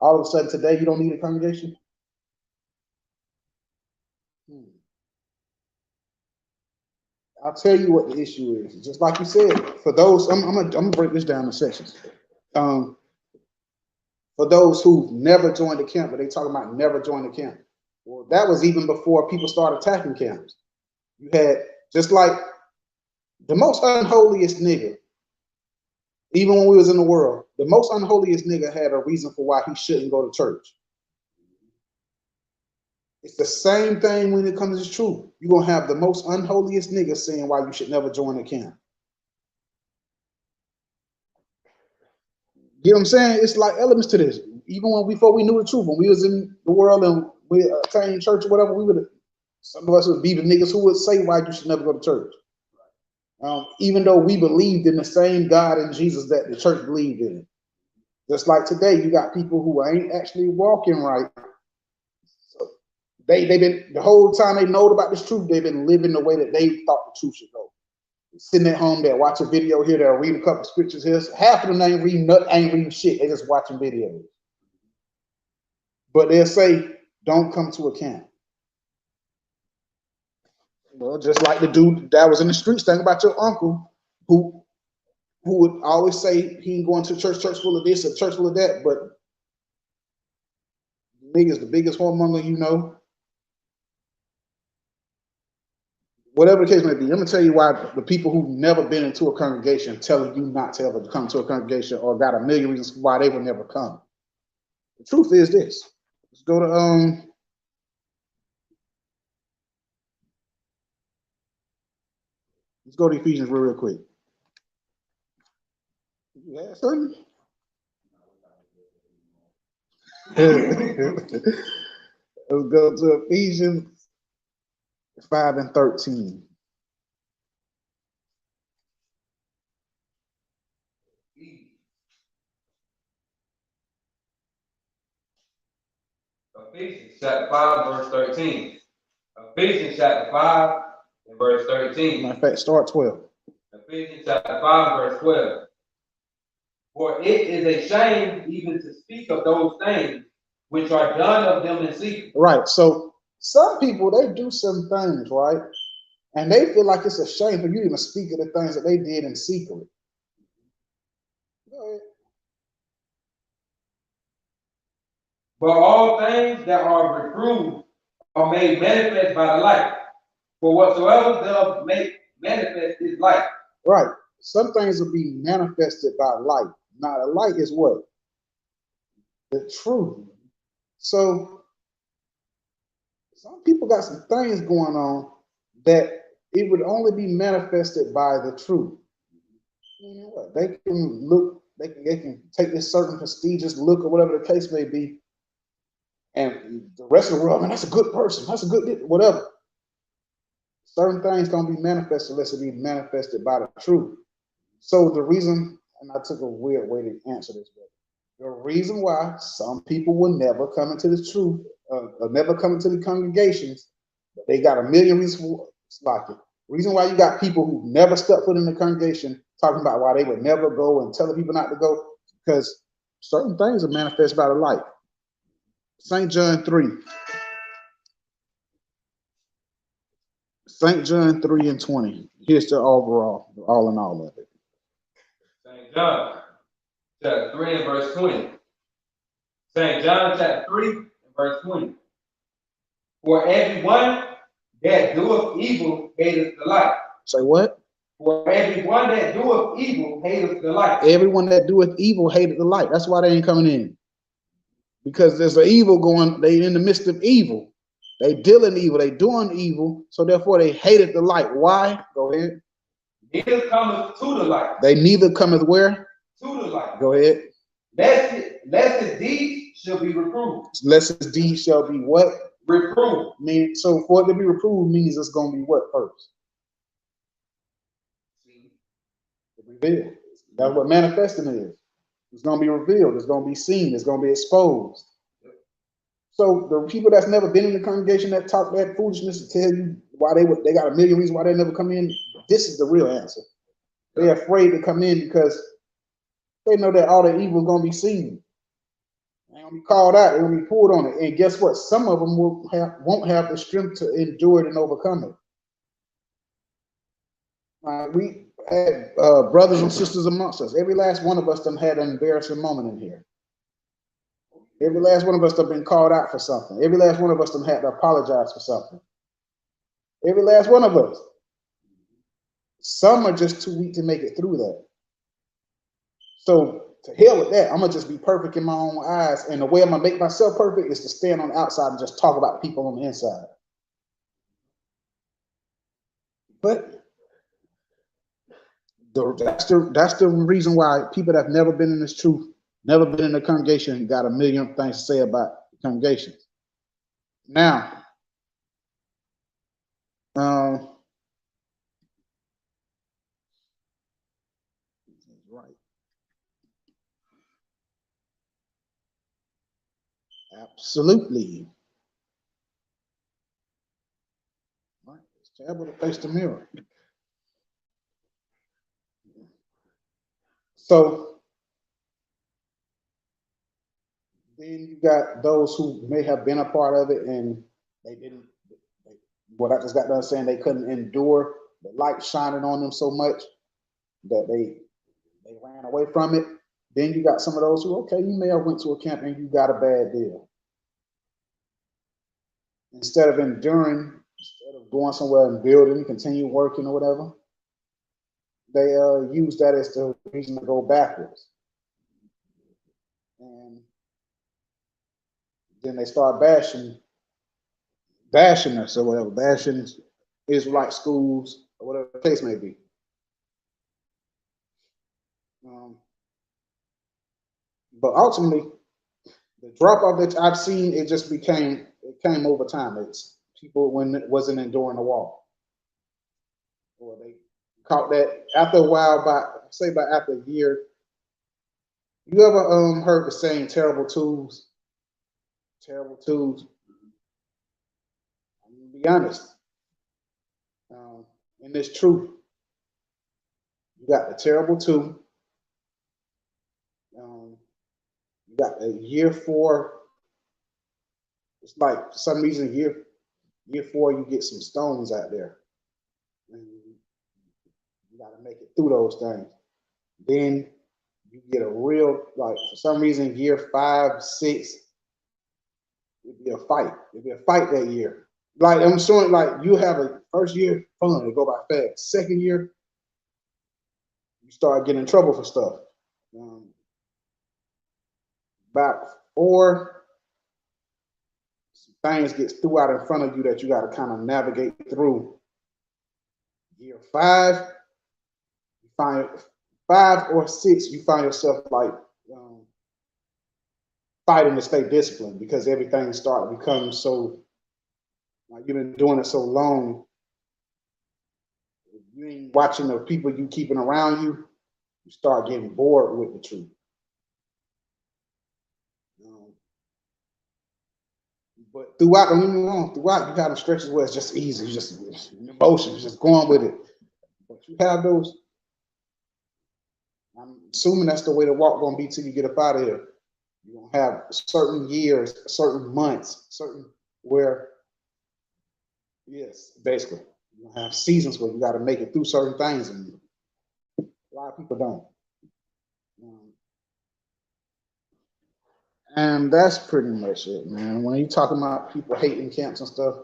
A: all of a sudden today you don't need a congregation? I'll tell you what the issue is. Just like you said, for those, I'm gonna break this down in sections. For those who never joined the camp, but they talking about never joined the camp. Well, that was even before people started attacking camps. You had, just like the most unholiest nigga, even when we was in the world, the most unholiest nigga had a reason for why he shouldn't go to church. It's the same thing when it comes to truth. You're going to have the most unholiest nigga saying why you should never join the camp. You know what I'm saying? It's like elements to this. Even when before we knew the truth, when we was in the world and we attended church or whatever, we would, some of us would be the niggas who would say why you should never go to church. Even though we believed in the same God and Jesus that the church believed in. Just like today, you got people who ain't actually walking right. So they've been, the whole time they know about this truth, they've been living the way that they thought the truth should go. Sitting at home, they'll watch a video here, they'll read a couple scriptures here. Half of them ain't reading shit, they just watching videos. But they'll say, don't come to a camp. Well, just like the dude that was in the streets thinking about your uncle, who would always say he ain't going to church full of this, a church full of that, but nigga's the biggest whoremonger you know. Whatever the case may be, I'm gonna tell you why the people who've never been into a congregation telling you not to ever come to a congregation or got a million reasons why they would never come. The truth is this. Let's go to let's go to Ephesians real quick. You have something? Let's go to Ephesians 5 and 13.
B: Ephesians chapter 5, verse 13. Ephesians chapter 5 and verse 13.
A: Matter of fact, start 12.
B: Ephesians chapter 5, verse 12. For it is a shame even to speak of those things which are done of them in secret.
A: Right. So some people, they do some things, right? And they feel like it's a shame for you to even speak of the things that they did in secret. Go ahead.
B: But all things that are reproved are made manifest by the light. For whatsoever doth make manifest is light.
A: Right. Some things will be manifested by light. Now, the light is what? The truth. So some people got some things going on that it would only be manifested by the truth. You know what? They can look, they can take this certain prestigious look or whatever the case may be, and the rest of the world, man, that's a good person, that's a good whatever. Certain things don't be manifested unless it be manifested by the truth. So the reason, and I took a weird way to answer this, but the reason why some people will never come into the truth, never come into the congregations, but they got a million reasons for it. Reason why you got people who never stepped foot in the congregation talking about why they would never go and telling people not to go, because certain things are manifest by the light. St. John 3. St. John 3 and 20. Here's the overall, all in all of it.
B: St. John chapter 3 and verse 20. St. John chapter 3 and verse 20. For everyone that doeth evil hateth the light.
A: Say what?
B: For everyone that doeth evil hateth the light.
A: Everyone that doeth evil hateth the light. That's why they ain't coming in. Because there's an evil going, they in the midst of evil. They dealing evil, they doing evil, so therefore they hated the light. Why? Go ahead.
B: Neither cometh to the light.
A: They neither cometh where?
B: To the light.
A: Go ahead.
B: Lest his deeds shall be reproved.
A: Lest his deeds shall be what?
B: Reproved.
A: So for it to be reproved means it's going to be what first? Revealed. That's what manifesting is. It's going to be revealed. It's going to be seen. It's going to be exposed. So the people that's never been in the congregation that talk that foolishness to tell you why they got a million reasons why they never come in, this is the real answer. They're afraid to come in because they know that all their evil is going to be seen. They're going to be called out. They're going to be pulled on it. And guess what? Some of them won't have the strength to endure it and overcome it. We had brothers and sisters amongst us. Every last one of us done had an embarrassing moment in here. Every last one of us done been called out for something. Every last one of us done had to apologize for something. Every last one of us. Some are just too weak to make it through that. So to hell with that. I'm gonna just be perfect in my own eyes. And the way I'm gonna make myself perfect is to stand on the outside and just talk about people on the inside. But that's the reason why people that have never been in this truth, never been in the congregation, got a million things to say about the congregation. Now, right. Absolutely. Right. It's terrible to face the mirror. So then you got those who may have been a part of it and they didn't. What I just got done saying, they couldn't endure the light shining on them so much that they ran away from it. Then you got some of those who, okay, you may have went to a camp and you got a bad deal. Instead of enduring, instead of going somewhere and building, continue working or whatever, they use that as the reason to go backwards. And then they start bashing us or whatever, bashing Israelite schools or whatever the case may be. But ultimately, the drop off that I've seen, it came over time. It's people when it wasn't enduring the wall, or they caught that after a while. After a year. You ever heard the saying "terrible twos"? Terrible twos. I'm gonna be honest. In this truth, you got the terrible two. You got a year 4. It's like for some reason year 4 you get some stones out there, and you got to make it through those things. Then you get a real, like for some reason year 5, 6, it'd be a fight. It'd be a fight that year. Like I'm showing, like you have a first year fun, it go by fast. Second year, you start getting in trouble for stuff. About 4, things get threw out in front of you that you got to kind of navigate through. Year 5, you find 5 or 6, you find yourself like fighting to stay disciplined because everything started to become so, like you've been doing it so long, you ain't watching the people you keeping around you, you start getting bored with the truth. But throughout, don't get me wrong, throughout you have stretches where it's just easy, you just emotions, just going with it. But you have those, I'm assuming that's the way the walk gonna be till you get up out of here. You're gonna have certain years, certain months, certain where, yes, basically, you're gonna have seasons where you got to make it through certain things, and a lot of people don't. And that's pretty much it, man. When you talking about people hating camps and stuff,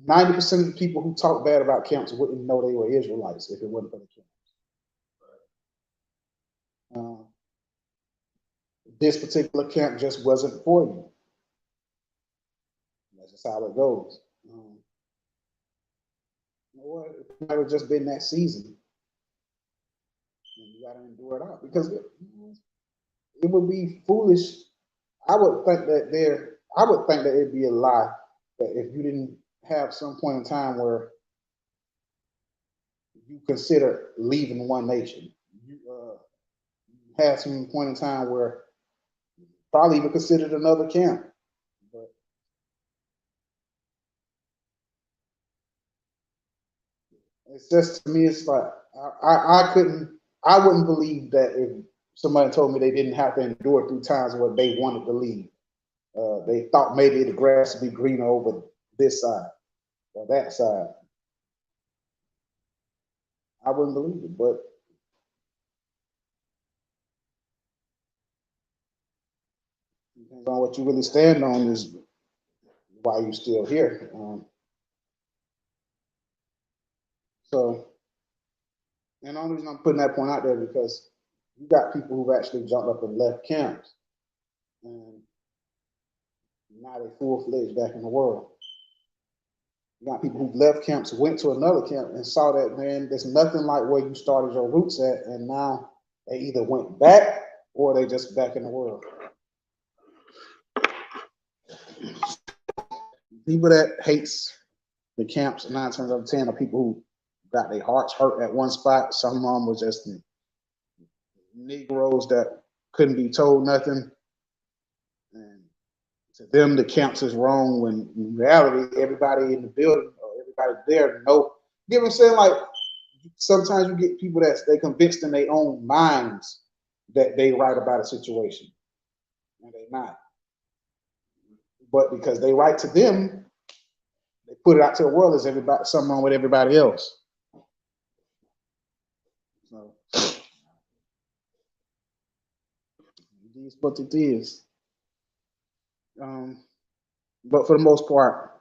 A: 90% of the people who talk bad about camps wouldn't know they were Israelites if it wasn't for the camps. This particular camp just wasn't for you. That's just how it goes. You know what? It might have just been that season. And you got to endure it out because it would be foolish. I would think that it'd be a lie that if you didn't have some point in time where you consider leaving one nation, you had some point in time where probably even considered another camp. But it's just, to me, it's like I wouldn't believe that if somebody told me they didn't have to endure through times where they wanted to leave. They thought maybe the grass would be greener over this side or that side. I wouldn't believe it, but depends on what you really stand on is why you're still here. So, and the only reason I'm putting that point out there because you got people who've actually jumped up and left camps, and now they're full-fledged back in the world. You got people who left camps, went to another camp, and saw that, man, there's nothing like where you started your roots at, and now they either went back or they just back in the world. People that hates the camps 9 times out of 10 are people who got their hearts hurt at one spot. Some of them was just Negroes that couldn't be told nothing, and to them the camps is wrong. When in reality, everybody in the building or everybody there know. You know what I'm saying? Like sometimes you get people that they convinced in their own minds that they right about a situation, and they not. But because they right to them, they put it out to the world as everybody something wrong with everybody else. So it is what it is. But for the most part,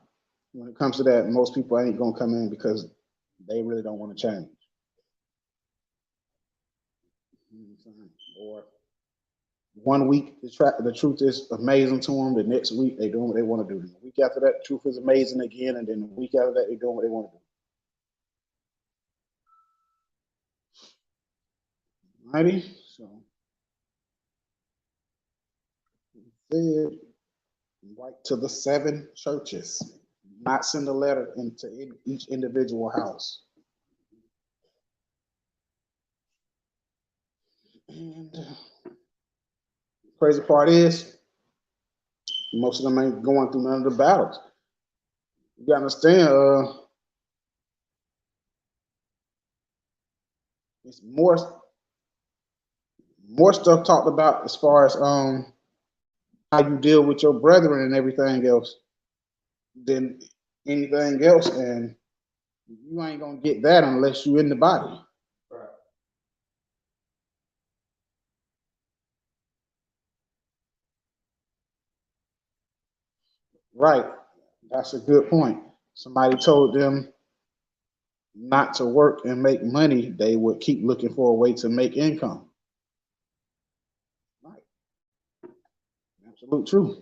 A: when it comes to that, most people ain't gonna come in because they really don't want to change. Or 1 week the truth is amazing to them. The next week they doing what they want to do. The week after that, the truth is amazing again, and then the week after that, they doing what they want to do. Alrighty, so said, write to the 7 churches, not send a letter into each individual house. And crazy part is, most of them ain't going through none of the battles. You gotta understand, it's more stuff talked about as far as how you deal with your brethren and everything else than anything else, and you ain't gonna get that unless you in the body. Right. That's a good point. Somebody told them not to work and make money, they would keep looking for a way to make income. Right. Absolute truth.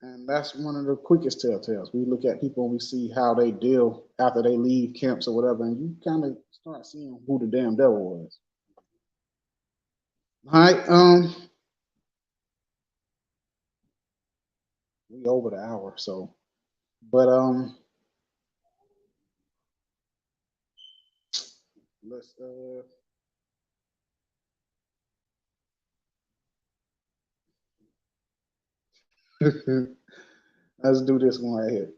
A: And that's one of the quickest telltales. We look at people and we see how they deal after they leave camps or whatever, and you kind of start seeing who the damn devil was. All right. We over the hour, so but let's let's do this one right here.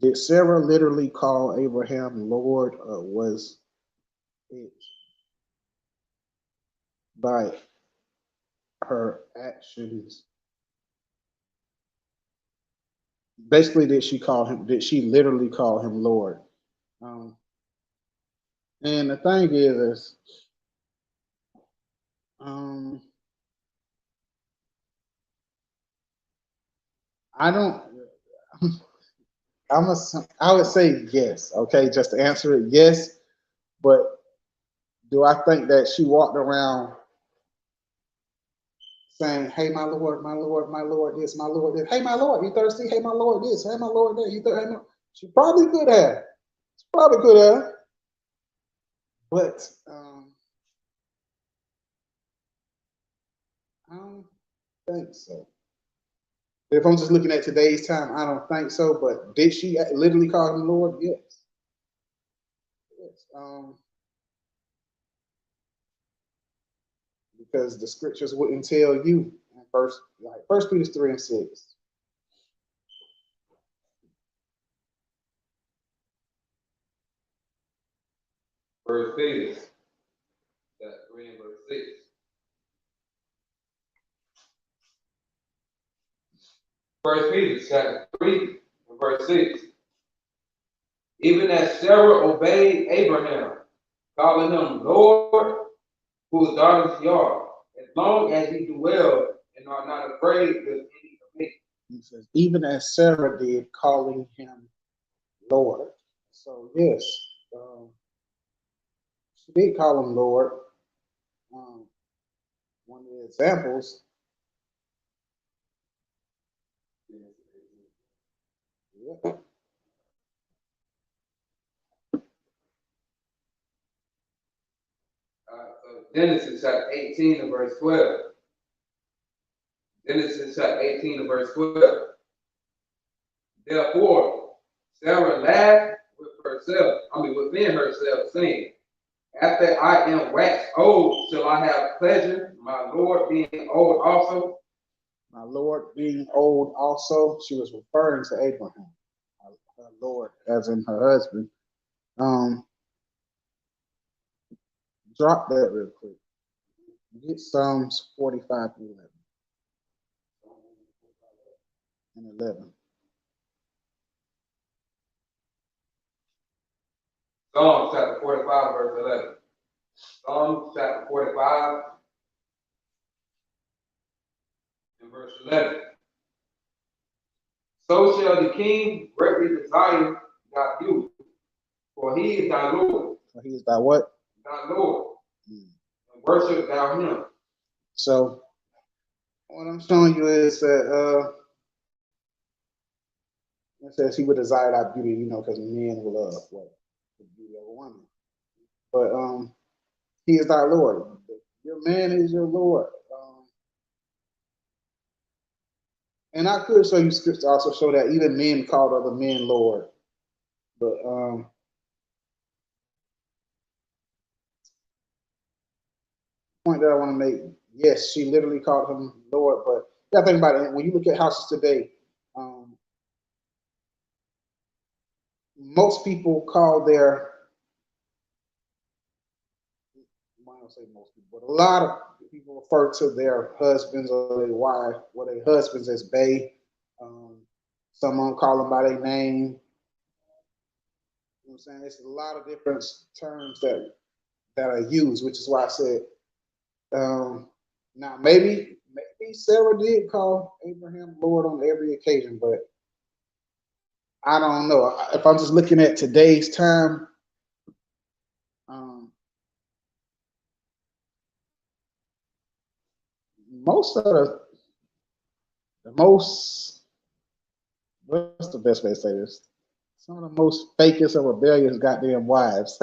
A: Did Sarah literally call Abraham Lord, or was it by her actions? Basically, did she call him? Did she literally call him Lord? And the thing is I don't. I would say yes. Okay, just to answer it, yes. But do I think that she walked around saying, "Hey, my Lord, my Lord, my Lord, this, my Lord, this. Hey, my Lord, you thirsty? Hey, my Lord, this. Hey, my Lord, that. You thirsty? She probably could have. She probably could have. But I don't think so. If I'm just looking at today's time, I don't think so. But did she literally call him Lord? Yes. Yes. Because the scriptures wouldn't tell you in First Peter 3:6.
B: Verse Peter, chapter 3 and verse 6. First Peter, chapter 3 and verse 6. Even as Sarah obeyed Abraham, calling him Lord, whose daughters ye are, as long as ye do well and are not afraid with any of me.
A: He says, even as Sarah did, calling him Lord. So yes, she did call him Lord. One of the examples. Yeah.
B: So Genesis chapter 18 and verse 12. Genesis chapter 18 and verse 12. Therefore, Sarah laughed within herself, saying, after I am waxed old, shall I have pleasure, my Lord being old also?
A: My Lord being old also, she was referring to Abraham, her Lord, as in her husband. Drop that real quick. Get Psalms 45 through 11 and 11.
B: Psalms chapter 45, verse 11. Psalms chapter 45 and verse 11. So shall the king greatly desire thy beauty, for he is thy Lord.
A: So he is thy what?
B: Thy Lord. And worship thou him.
A: So what I'm showing you is that it says he would desire thy beauty, because men will love what? The beauty of a woman. But he is thy Lord. Your man is your Lord. And I could show you scripts to also show that even men called other men Lord. But point that I want to make, yes, she literally called him Lord, but you gotta think about it. When you look at houses today, most people call their, I don't say most people, but a lot of people refer to their husbands or their wife, or their husbands as bae. Some of them call them by their name. You know what I'm saying? It's a lot of different terms that are used, which is why I said, now maybe Sarah did call Abraham Lord on every occasion, but I don't know. If I'm just looking at today's time, most of the most, what's the best way to say this? Some of the most fakest and rebellious goddamn wives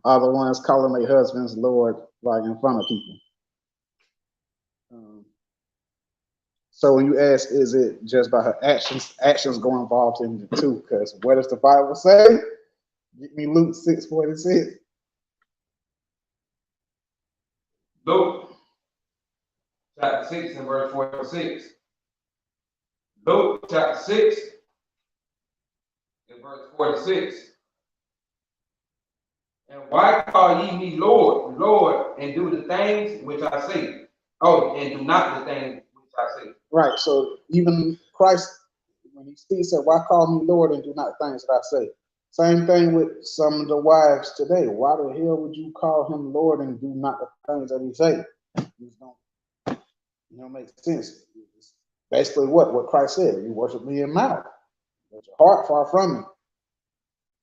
A: are the ones calling their husbands Lord right in front of people. So when you ask, is it just by her actions? Actions go involved in the two, because what does the Bible say? Get me Luke 6:46.
B: Luke chapter 6 and verse 46. Luke chapter 6 and verse 46. And why call ye me Lord, Lord, and do the things which I say? Oh, and do not the things which I say.
A: Right. So even Christ, when he speaks, said, why call me Lord and do not things that I say? Same thing with some of the wives today. Why the hell would you call him Lord and do not the things that he say? It don't make sense. It's basically what Christ said. You worship me in mouth, but your heart far from me.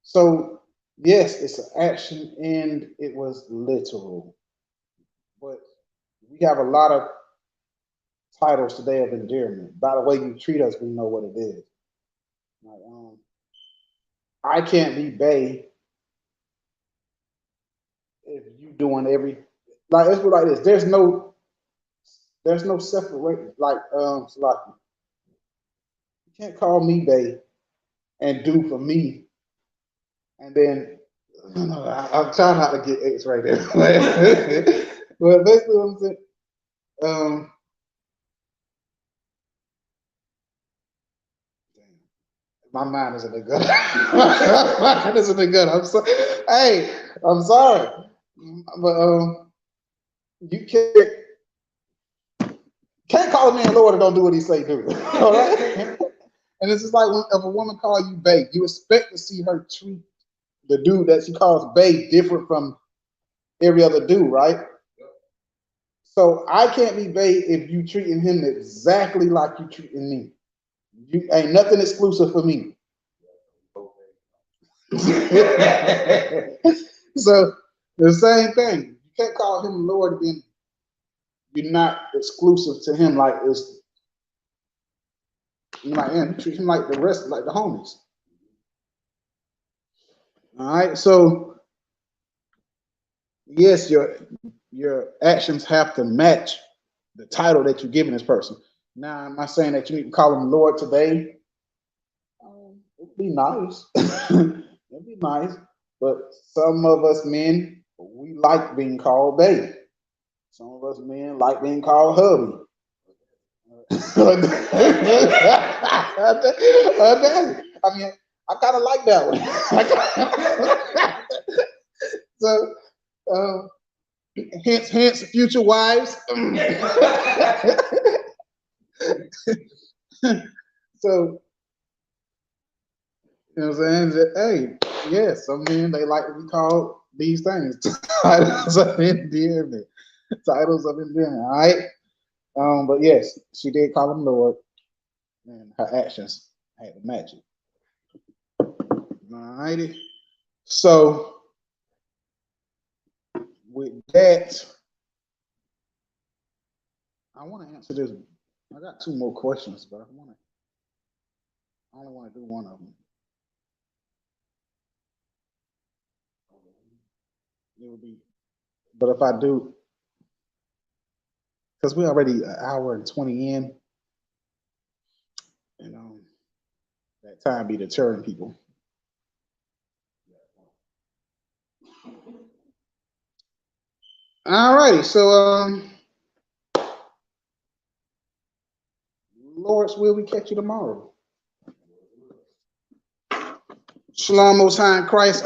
A: So yes, it's an action and it was literal. But we have a lot of titles today of endearment. By the way you treat us, we know what it is. Like, I can't be bae if you doing like let's put it like this. There's no separate like Salaki. You can't call me bae and do for me, and then I'm trying not to get X right there. But basically what I'm saying, um my mind isn't a good. My mind isn't a good. I'm so hey, I'm sorry. But you can't call a man Lord and don't do what he say do. All right? And it's just like if a woman call you bae, you expect to see her treat the dude that she calls bae different from every other dude, right? So I can't be bae if you treating him exactly like you treating me. You ain't nothing exclusive for me. So the same thing. You can't call him Lord and you're not exclusive to him like it's you like him. You treat him like the rest, like the homies. All right. So yes, your actions have to match the title that you're giving this person. Now, am I saying that you need to call him Lord today? It'd be nice. It'd be nice. But some of us men, we like being called babe. Some of us men like being called hubby. I mean, I kind of like that one. So, hence, future wives. So, you know what I'm saying? Hey, yes, some men they like to be called these things. Titles of endearment. Titles of endearment. All right. But yes, she did call him Lord, and her actions had to match it. All righty. So with that, I want to answer this. I got two more questions, but I only want to do one of them. It would be, but if I do, because we're already an hour and 20 in, and that time be deterring people. All righty, so Lord's will we catch you tomorrow. Shalom, Most High in Christ.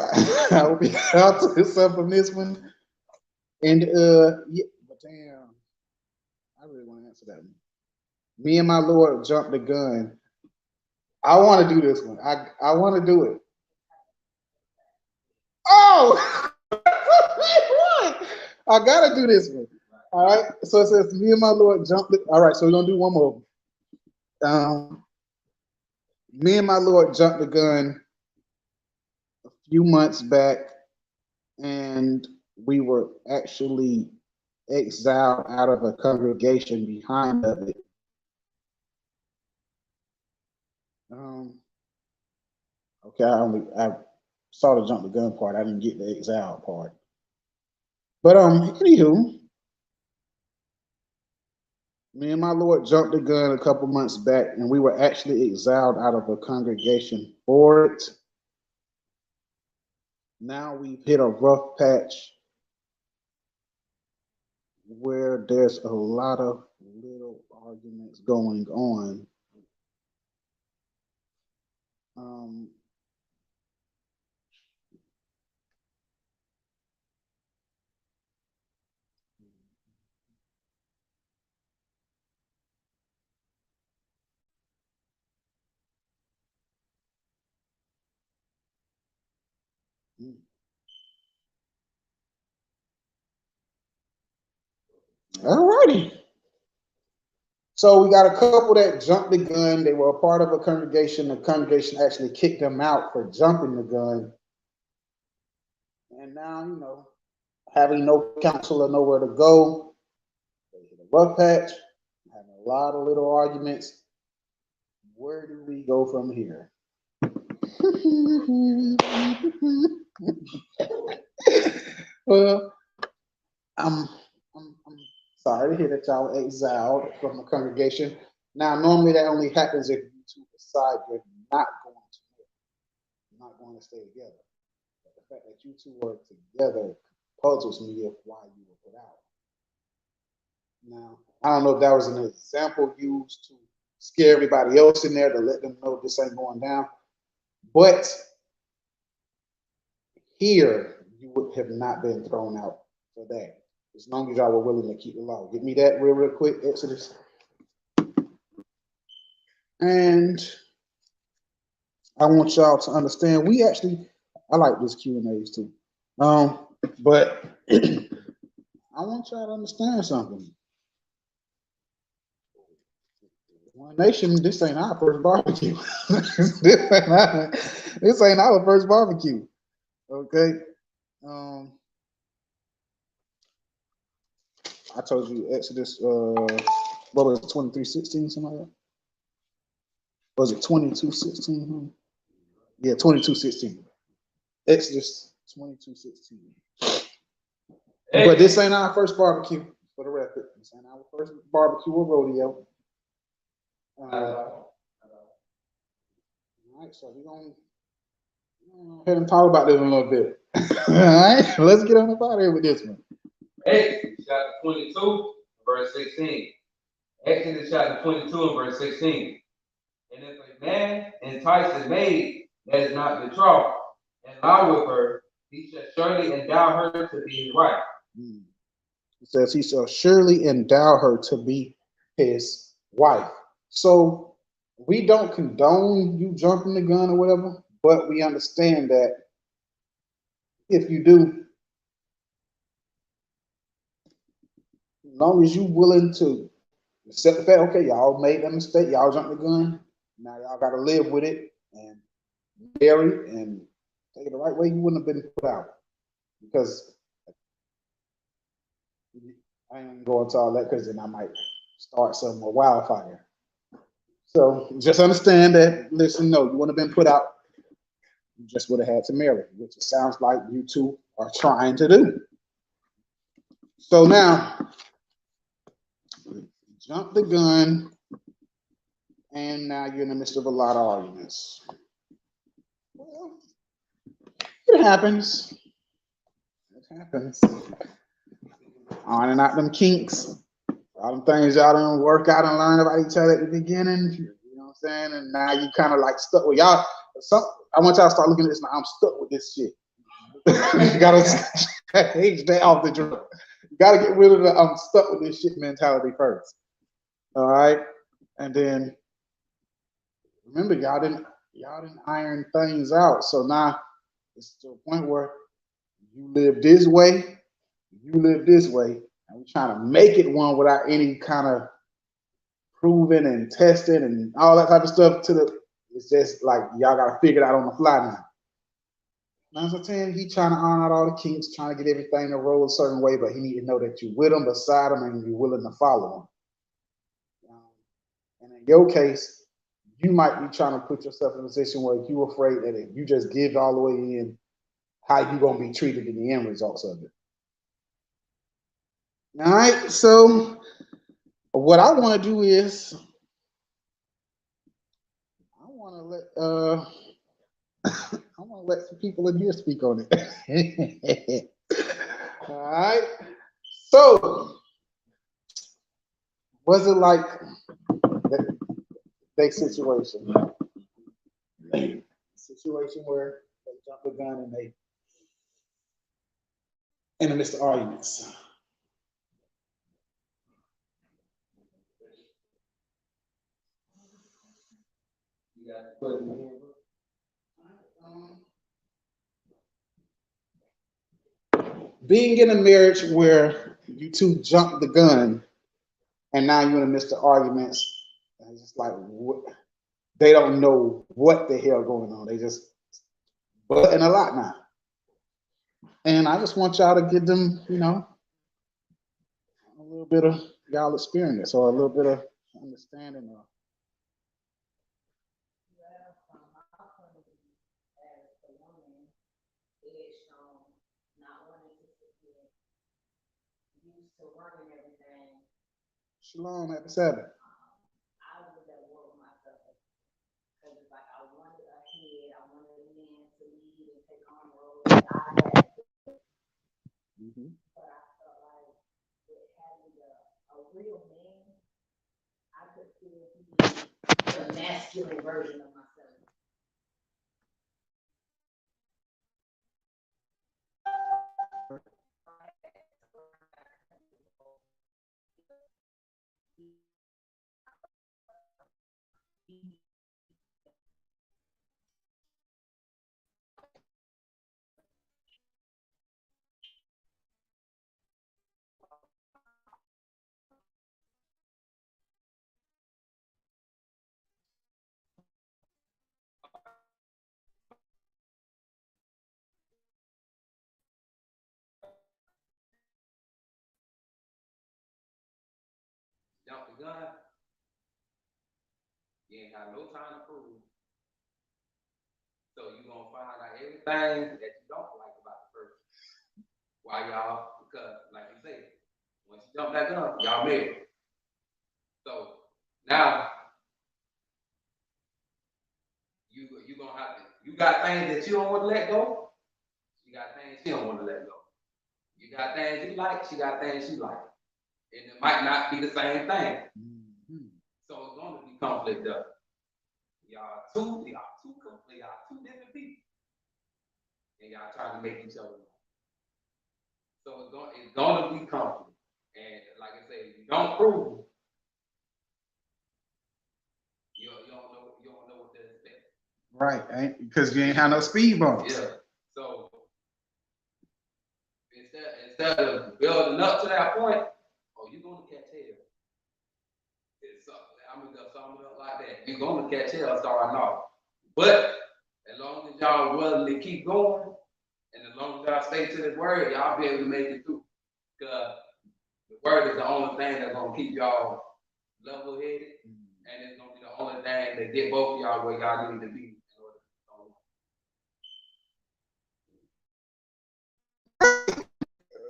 A: I will be out to yourself from this one. And yeah, but damn, I really want to answer that one. Me and my Lord jumped the gun. I want to do this one. I want to do it. Oh, I gotta do this one. All right. So it says me and my Lord jumped. All right. So we're gonna do one more. Me and my Lord jumped the gun a few months back, and we were actually exiled out of a congregation behind of it. Okay, I saw the jump the gun part. I didn't get the exile part. But anywho, me and my Lord jumped the gun a couple months back, and we were actually exiled out of a congregation for it. Now we've hit a rough patch where there's a lot of little arguments going on. Um, all righty. So we got a couple that jumped the gun. They were a part of a congregation. The congregation actually kicked them out for jumping the gun. And now, having no counsel or nowhere to go, they hit a rough patch, having a lot of little arguments. Where do we go from here? Well, I'm sorry to hear that y'all were exiled from the congregation. Now, normally that only happens if you two decide you're not going to marry, not going to stay together. But the fact that you two were together puzzles me of why you were put out. Now, I don't know if that was an example used to scare everybody else in there to let them know this ain't going down, but here you would have not been thrown out for that. As long as y'all were willing to keep the law. Give me that real quick, Exodus. And I want y'all to understand. I like this Q and A's too. But I want y'all to understand something. One Nation, this ain't our first barbecue. this ain't our first barbecue. Okay. I told you Exodus, what was it, 23:16, something like that? Was it 22:16? Yeah, 22:16. Exodus 22:16. Hey. But this ain't our first barbecue, for the record. This ain't our first barbecue or rodeo. All right, so we're going to go ahead and talk about this a little bit. All right, let's get on up out of here with this one.
B: Exodus chapter 22, verse 16. Exodus chapter 22 and verse 16. And if a man entice a maid that is not betrothed and lie with her, he shall surely endow her to be his wife.
A: It says he shall surely endow her to be his wife. So we don't condone you jumping the gun or whatever, but we understand that if you do, as long as you're willing to accept the fact, okay, y'all made that mistake, y'all jumped the gun, now y'all got to live with it and marry and take it the right way, you wouldn't have been put out. Because I ain't going to all that because then I might start some wildfire. So just understand that, listen, no, you wouldn't have been put out. You just would have had to marry, which it sounds like you two are trying to do. So now, jump the gun, and now you're in the midst of a lot of arguments. Well, it happens. It happens. Ironing out them kinks, all them things y'all done work out and learn about each other at the beginning. You know what I'm saying? And now you kind of like stuck with y'all. I want y'all to start looking at this now. I'm stuck with this shit. You gotta change that off the drum. You gotta get rid of the I'm stuck with this shit mentality first. All right, and then remember y'all didn't iron things out. So now it's to a point where you live this way, you live this way, and we're trying to make it one without any kind of proving and testing and all that type of stuff. It's just like y'all gotta figure it out on the fly now. 9 out of 10, he trying to iron out all the kinks, trying to get everything to roll a certain way, but he need to know that you're with him, beside him, and you're willing to follow him. And in your case, you might be trying to put yourself in a position where you're afraid that if you just give all the way in, how you gonna be treated in the end results of it. All right, so what I want to do is I want to let some people in here speak on it. All right. So, was it like their situation? Situation where they jump the gun and they in the midst of arguments. You got to put it in here. Being in a marriage where you two jump the gun and now you're in the midst of arguments, and it's just like they don't know what the hell going on. They just butting a lot now. And I just want y'all to give them, a little bit of y'all experience or a little bit of understanding of.
C: to running everything,
A: Shalom, happy Sabbath.
C: I was at war with myself. Because it's like I wanted ahead, I wanted men to lead and take on the role that I had. But I felt like with having a real man, I could still be the masculine version of myself.
B: Jump the gun. You ain't got no time to prove. So you gonna find out everything that you don't like about the person. Why y'all? Because like you say, once you jump that gun, y'all married. So now you gonna have to. You got things that you don't want to let go. You got things she don't want to let go. You got things you like. She got things she like, and it might not be the same thing. So it's gonna be conflict up. Y'all two different people, and y'all trying to make each other. So it's gonna be conflict, and like I said, if you don't prove, you don't know what to expect.
A: Right, because you ain't have no speed bumps.
B: Yeah. So instead of building up to that point, oh, you're gonna catch hell. I'm gonna sum it up like that. You're gonna catch hell starting off. But as long as y'all willing to keep going, and as long as y'all stay to the word, y'all be able to make it through. Because the word is the only thing that's gonna keep y'all level-headed, and it's gonna be the only thing that get both of y'all where y'all need to be.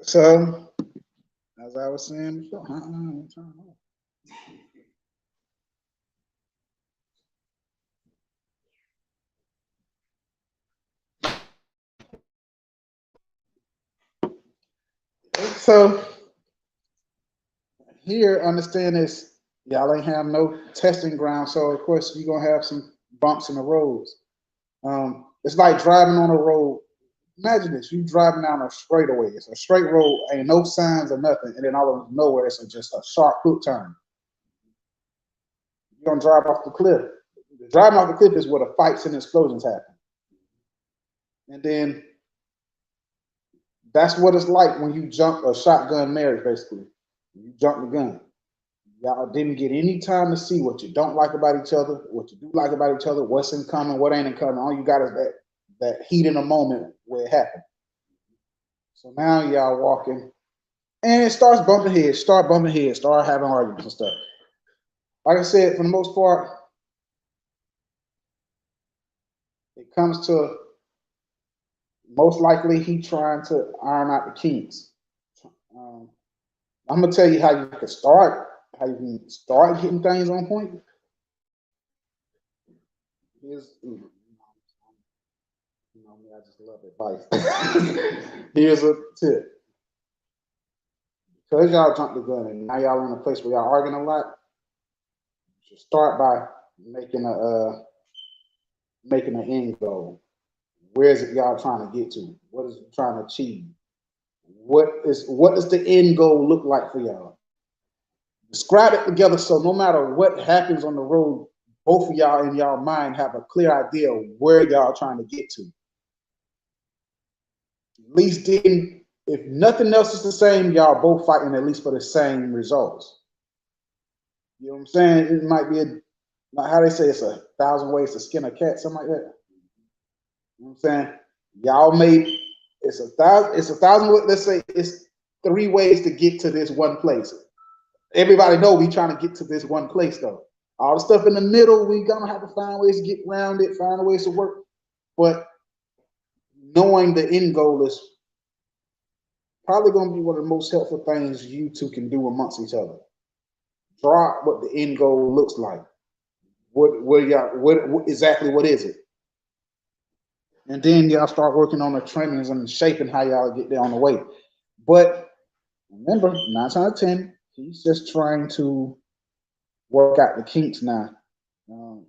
A: So, as I was saying before, so here, understand this, y'all ain't have no testing ground, so of course you're gonna have some bumps in the roads. It's like driving on a road. Imagine this, you driving down a straightaway. It's a straight road, ain't no signs or nothing, and then all of nowhere it's just a sharp hook turn. You're gonna drive off the cliff. Driving off the cliff is where the fights and explosions happen. And then that's what it's like when you jump a shotgun marriage, basically. You jump the gun. Y'all didn't get any time to see what you don't like about each other, what you do like about each other, what's in common, what ain't in common. All you got is that heat in the moment where it happened. So now y'all walking, and it starts bumping heads, start having arguments and stuff. Like I said, for the most part, it comes to most likely he trying to iron out the kinks. I'm gonna tell you how you can start getting things on point. Here's, you know me, I just love advice. Here's a tip. Because y'all jumped the gun and now y'all in a place where y'all arguing a lot, you should start by making an end goal. Where is it y'all trying to get to? What is it trying to achieve? What does the end goal look like for y'all? Describe it together so no matter what happens on the road, both of y'all in y'all mind have a clear idea of where y'all trying to get to. At least then, if nothing else is the same, y'all both fighting at least for the same results. You know what I'm saying? It might be how they say it's 1,000 ways to skin a cat, something like that. You know what I'm saying? Y'all made it's 1,000. Let's say it's 3 ways to get to this one place. Everybody know we trying to get to this one place though. All the stuff in the middle, we gonna have to find ways to get around it, find ways to work. But knowing the end goal is probably going to be one of the most helpful things you two can do amongst each other. Draw out what the end goal looks like. What exactly what is it? And then y'all start working on the trainings and shaping how y'all get there on the way. But remember, 9 out of 10, he's just trying to work out the kinks now, um,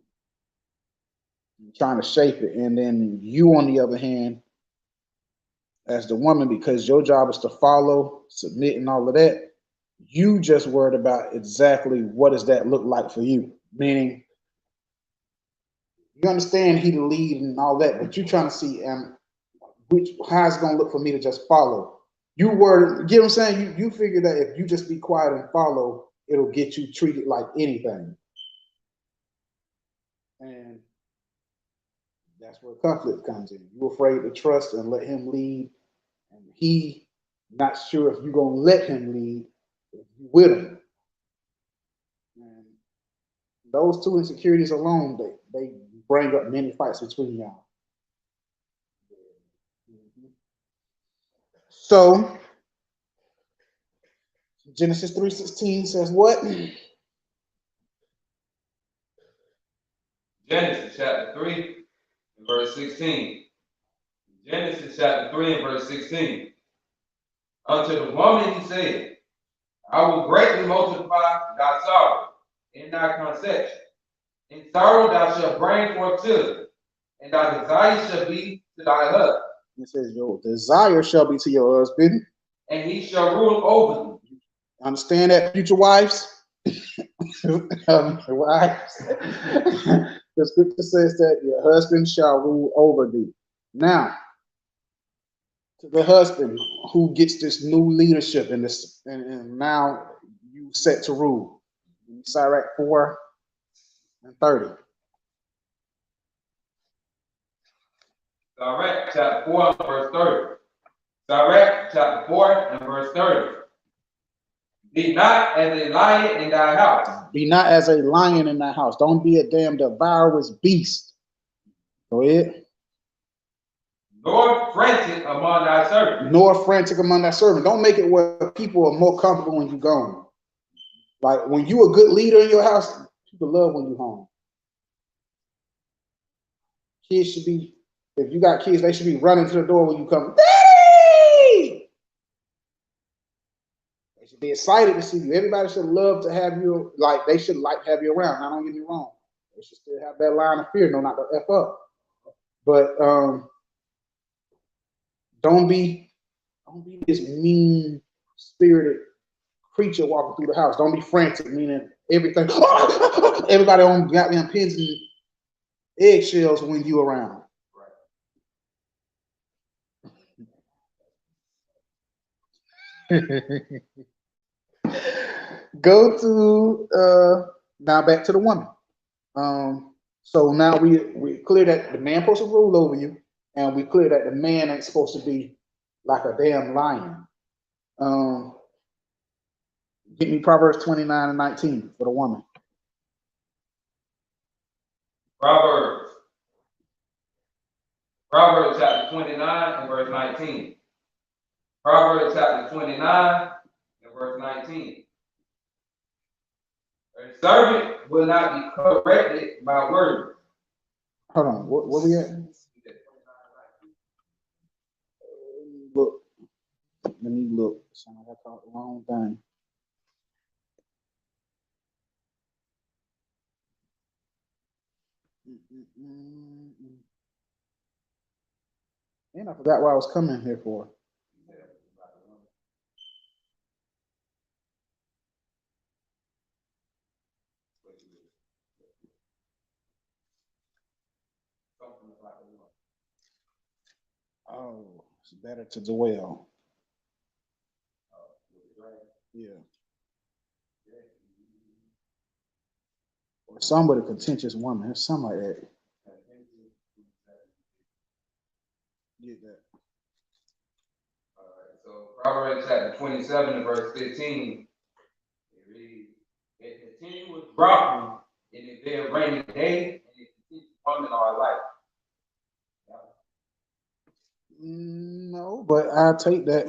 A: trying to shape it. And then you, on the other hand, as the woman, because your job is to follow, submit, and all of that, you just worried about exactly what does that look like for you. Meaning, you understand he the lead and all that, but you trying to see how's it gonna look for me to just follow. You were, you know what I'm saying? You figure that if you just be quiet and follow, it'll get you treated like anything. And that's where conflict comes in. You're afraid to trust and let him lead, and he not sure if you're gonna let him lead, if you with him. And those two insecurities alone, they bring up many fights between y'all. So Genesis 3:16 says what?
B: Genesis chapter 3 and verse 16. Genesis chapter 3 and verse 16. Unto the woman he said, I will greatly multiply thy sorrow in thy conception. In sorrow thou shalt bring forth children, and thy desire shall be to thy husband.
A: It says your desire shall be to your husband,
B: and he shall rule over thee.
A: Understand that, future wives? Wives. The scripture says that your husband shall rule over thee. Now, to the husband who gets this new leadership in this, and now you set to rule. Sirach 4:30.
B: Sirach chapter 4 and verse 30. Sirach chapter 4 and verse 30. Be not as a lion in thy house.
A: Be not as a lion in thy house. Don't be a damn devourous beast. Go ahead.
B: Nor frantic among thy servants.
A: Nor frantic among thy servants. Don't make it where people are more comfortable when you're gone. Like when you a good leader in your house, people love when you're home. Kids should be, if you got kids, they should be running to the door when you come. Daddy! They should be excited to see you. Everybody should love to have you, like they should like to have you around. Now, don't get me wrong. They should still have that line of fear, no, not to F up. But don't be this mean spirited creature walking through the house. Don't be frantic, meaning everything. Everybody on goddamn pins and eggshells when you around. Go to now back to the woman. So now we clear that the man supposed to rule over you, and we clear that the man ain't supposed to be like a damn lion. Get me Proverbs 29 and 19 for the woman.
B: Proverbs chapter 29 and verse 19. Proverbs chapter 29 and verse 19. A servant will not be corrected by words.
A: Hold on, where we at? Look, let me look. Sound like I caught the wrong thing. And I forgot what I was coming here for. Oh, it's better to dwell. Yeah. Or somebody contentious woman. There's something like that. Get that.
B: All right, so Proverbs chapter 27 and verse 15. It reads, a continuous dropping in a very rainy day, and a continuous woman all life.
A: No, but I'll take that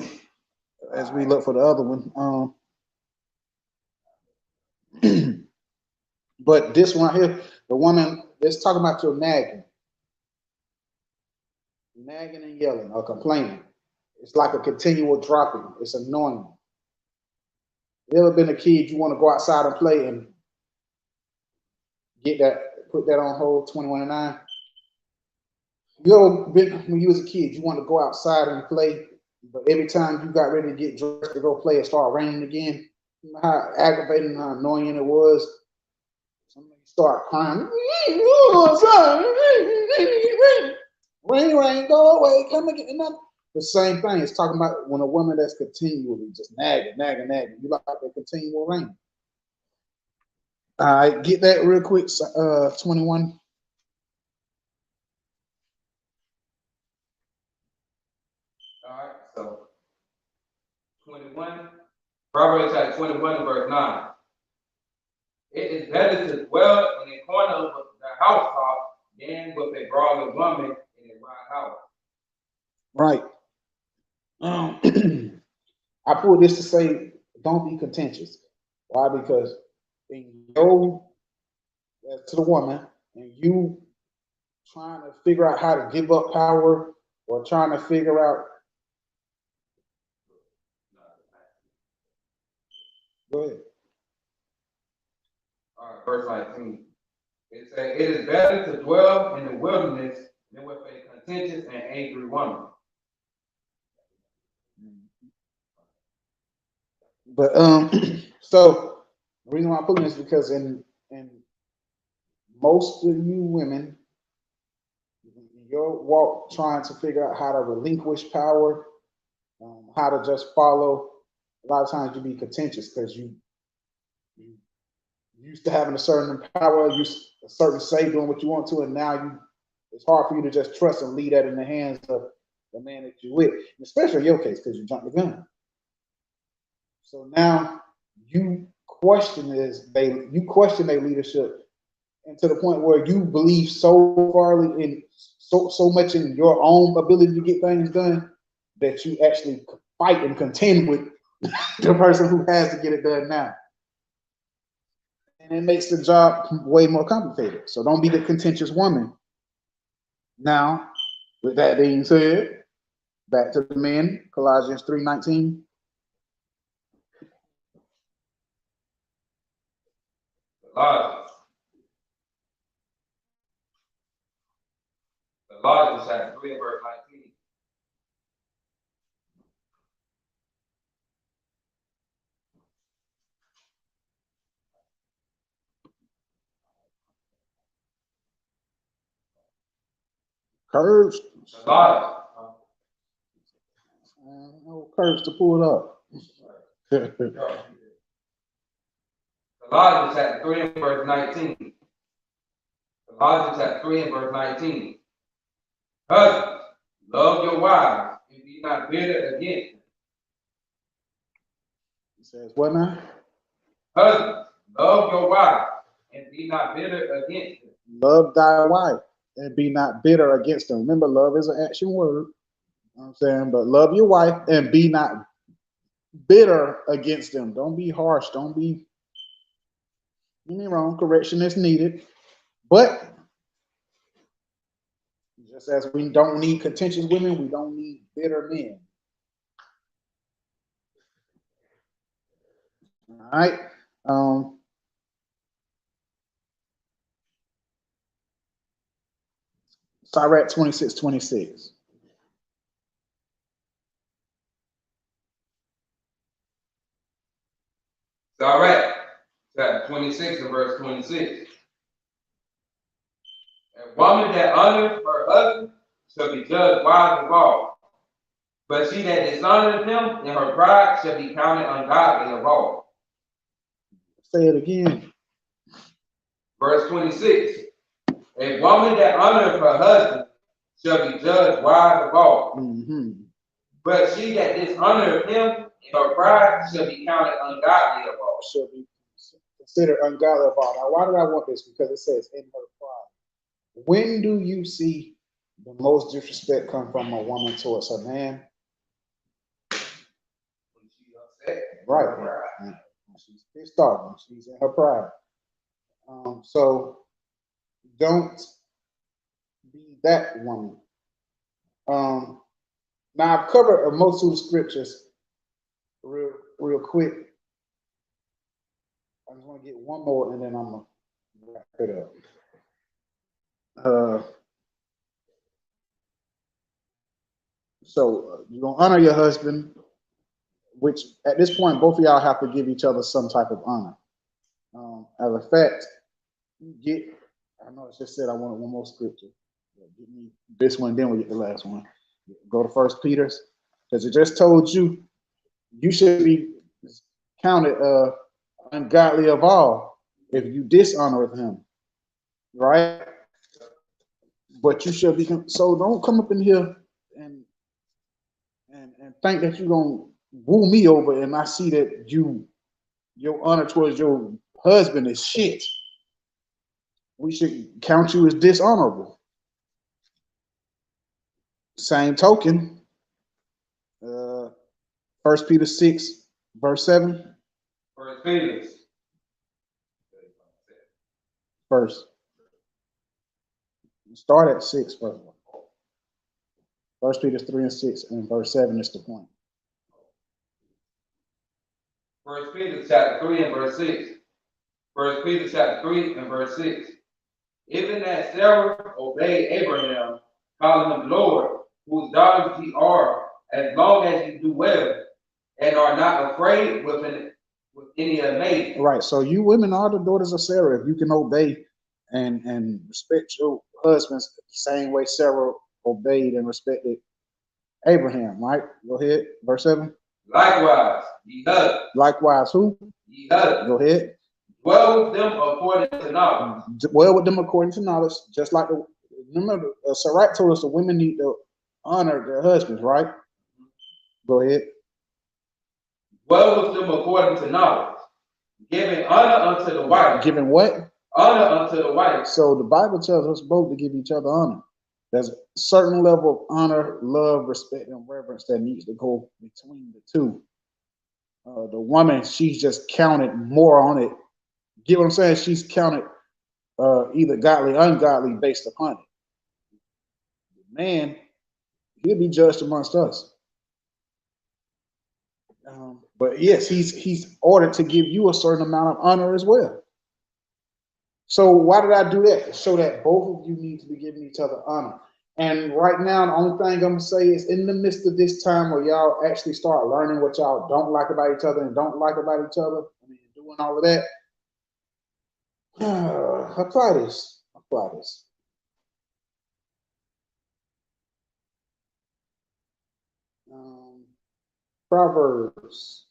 A: as we look for the other one. But this one here, the woman, let's talk about your nagging and yelling or complaining. It's like a continual dropping. It's annoying. You ever been a kid, you want to go outside and play and put that on hold 21 and 9? You ever been, when you was a kid, you want to go outside and play, but every time you got ready to get dressed to go play, it started raining again? You know how aggravating and how annoying it was? Somebody start crying. Rain, go away, come and get enough. The same thing. It's talking about when a woman that's continually just nagging. You like that continual rain. All right, get that real quick. 21.
B: All right, so 21, Proverbs chapter 21, verse 9. It is better to dwell in the corner of the housetop than with a brawling woman in a wide house.
A: Right. I pulled this to say, don't be contentious. Why? Because in your to the woman, and you trying to figure out how to give up power or trying to figure out. Go ahead.
B: All right, verse 19. It says, it is better to dwell in the wilderness than with a contentious and angry woman.
A: But so the reason why I'm putting this is because in most of you women, your walk trying to figure out how to relinquish power, how to just follow. A lot of times you be contentious because you used to having a certain power, a certain say doing what you want to, and now it's hard for you to just trust and leave that in the hands of the man that you're with, especially in your case because you jumped the gun. So now you question their leadership, and to the point where you believe so far in so much in your own ability to get things done that you actually fight and contend with the person who has to get it done now. And it makes the job way more complicated. So don't be the contentious woman. Now, with that being said, back to the men, Colossians 3:19.
B: Colossians chapter 3, verse 19.
A: Curves.
B: Colossians.
A: No curves to pull it up.
B: Colossians chapter 3 and verse 19. Colossians chapter 3 and verse 19. Husbands, love your wives and be not bitter against them.
A: It says what now?
B: Husbands, love your wives and be not bitter against them.
A: Love thy wife and be not bitter against them. Remember, love is an action word. You know what I'm saying? But love your wife and be not bitter against them. Don't be harsh. Don't be, get me wrong, correction is needed. But just as we don't need contentious women, we don't need bitter men. All right. Sirach 26:26.
B: Sirach chapter 26 and verse 26. A woman that honors her husband shall be judged wise of all. But she that dishonors him in her pride shall be counted ungodly of all.
A: Say it again.
B: Verse 26. A woman that honors her husband shall be judged wise of all.
A: Mm-hmm.
B: But she that dishonors him in her pride shall be counted ungodly of all.
A: Shall be considered ungodly of all. Now, why did I want this? Because it says in her pride. When do you see the most disrespect come from a woman towards her man? Right. She's pissed off. She's in her pride. So don't be that woman. Now I've covered a multitude of scriptures real quick. I just want to get one more and then I'm gonna wrap it up. So you're gonna honor your husband, which at this point both of y'all have to give each other some type of honor. As a fact, I know I just said I wanted one more scripture. Give me this one, then we get the last one. Go to First Peter's, because it just told you you should be counted ungodly of all if you dishonor him, right? But you should be, so don't come up in here and think that you're gonna woo me over and I see that your honor towards your husband is shit. We should count you as dishonorable. Same token, 1 Peter 6, verse 7.
B: 1 Peter.
A: First. Start at 6 first. 1 Peter 3 and 6 and verse 7 is the point.
B: 1 Peter chapter 3 and verse 6. 1 Peter chapter 3 and verse 6. Even as Sarah obeyed Abraham, calling him Lord, whose daughters ye are, as long as you do well, and are not afraid with any amazement.
A: Right. So you women are the daughters of Sarah. If you can obey and respect your husbands the same way Sarah obeyed and respected Abraham, right? Go ahead. Verse 7.
B: Likewise, ye husbands.
A: Likewise, who?
B: Ye husbands.
A: Go ahead.
B: Dwell with them according to knowledge.
A: Dwell with them according to knowledge, just like remember, Sarat told us the women need to honor their husbands, right? Go ahead.
B: Dwell with them according to knowledge, giving honor unto the wife.
A: Giving what?
B: Honor unto the wife.
A: So the Bible tells us both to give each other honor. There's a certain level of honor, love, respect, and reverence that needs to go between the two. The woman, she's just counted more on it. Get what I'm saying? She's counted either godly, ungodly based upon it. The man, he'll be judged amongst us. But yes, he's ordered to give you a certain amount of honor as well. So why did I do that? To show that both of you need to be giving each other honor. And right now, the only thing I'm gonna say is in the midst of this time where y'all actually start learning what y'all don't like about each other and don't like about each other, I mean, doing all of that, apply this. Apply this. Proverbs.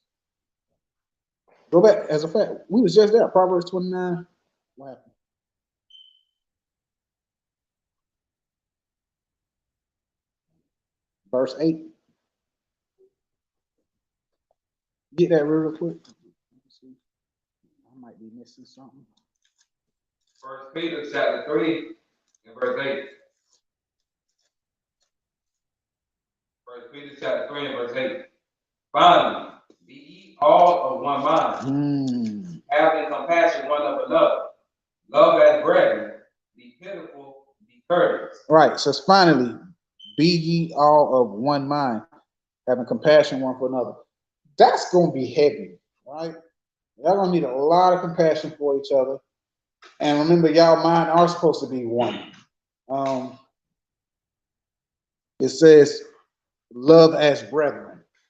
A: Go back. As a fact, we was just there. Proverbs 29. What happened? Verse 8. Get that real quick. I might be missing something.
B: 1 Peter chapter 3 and verse 8. 1 Peter chapter 3 and verse 8. Finally, be ye all of one mind, having compassion one of another, love as brethren, be pitiful, be courteous.
A: Right. So finally, be ye all of one mind, having compassion one for another. That's gonna be heavy, right? Y'all gonna need a lot of compassion for each other. And remember, y'all mind are supposed to be one. It says love as brethren.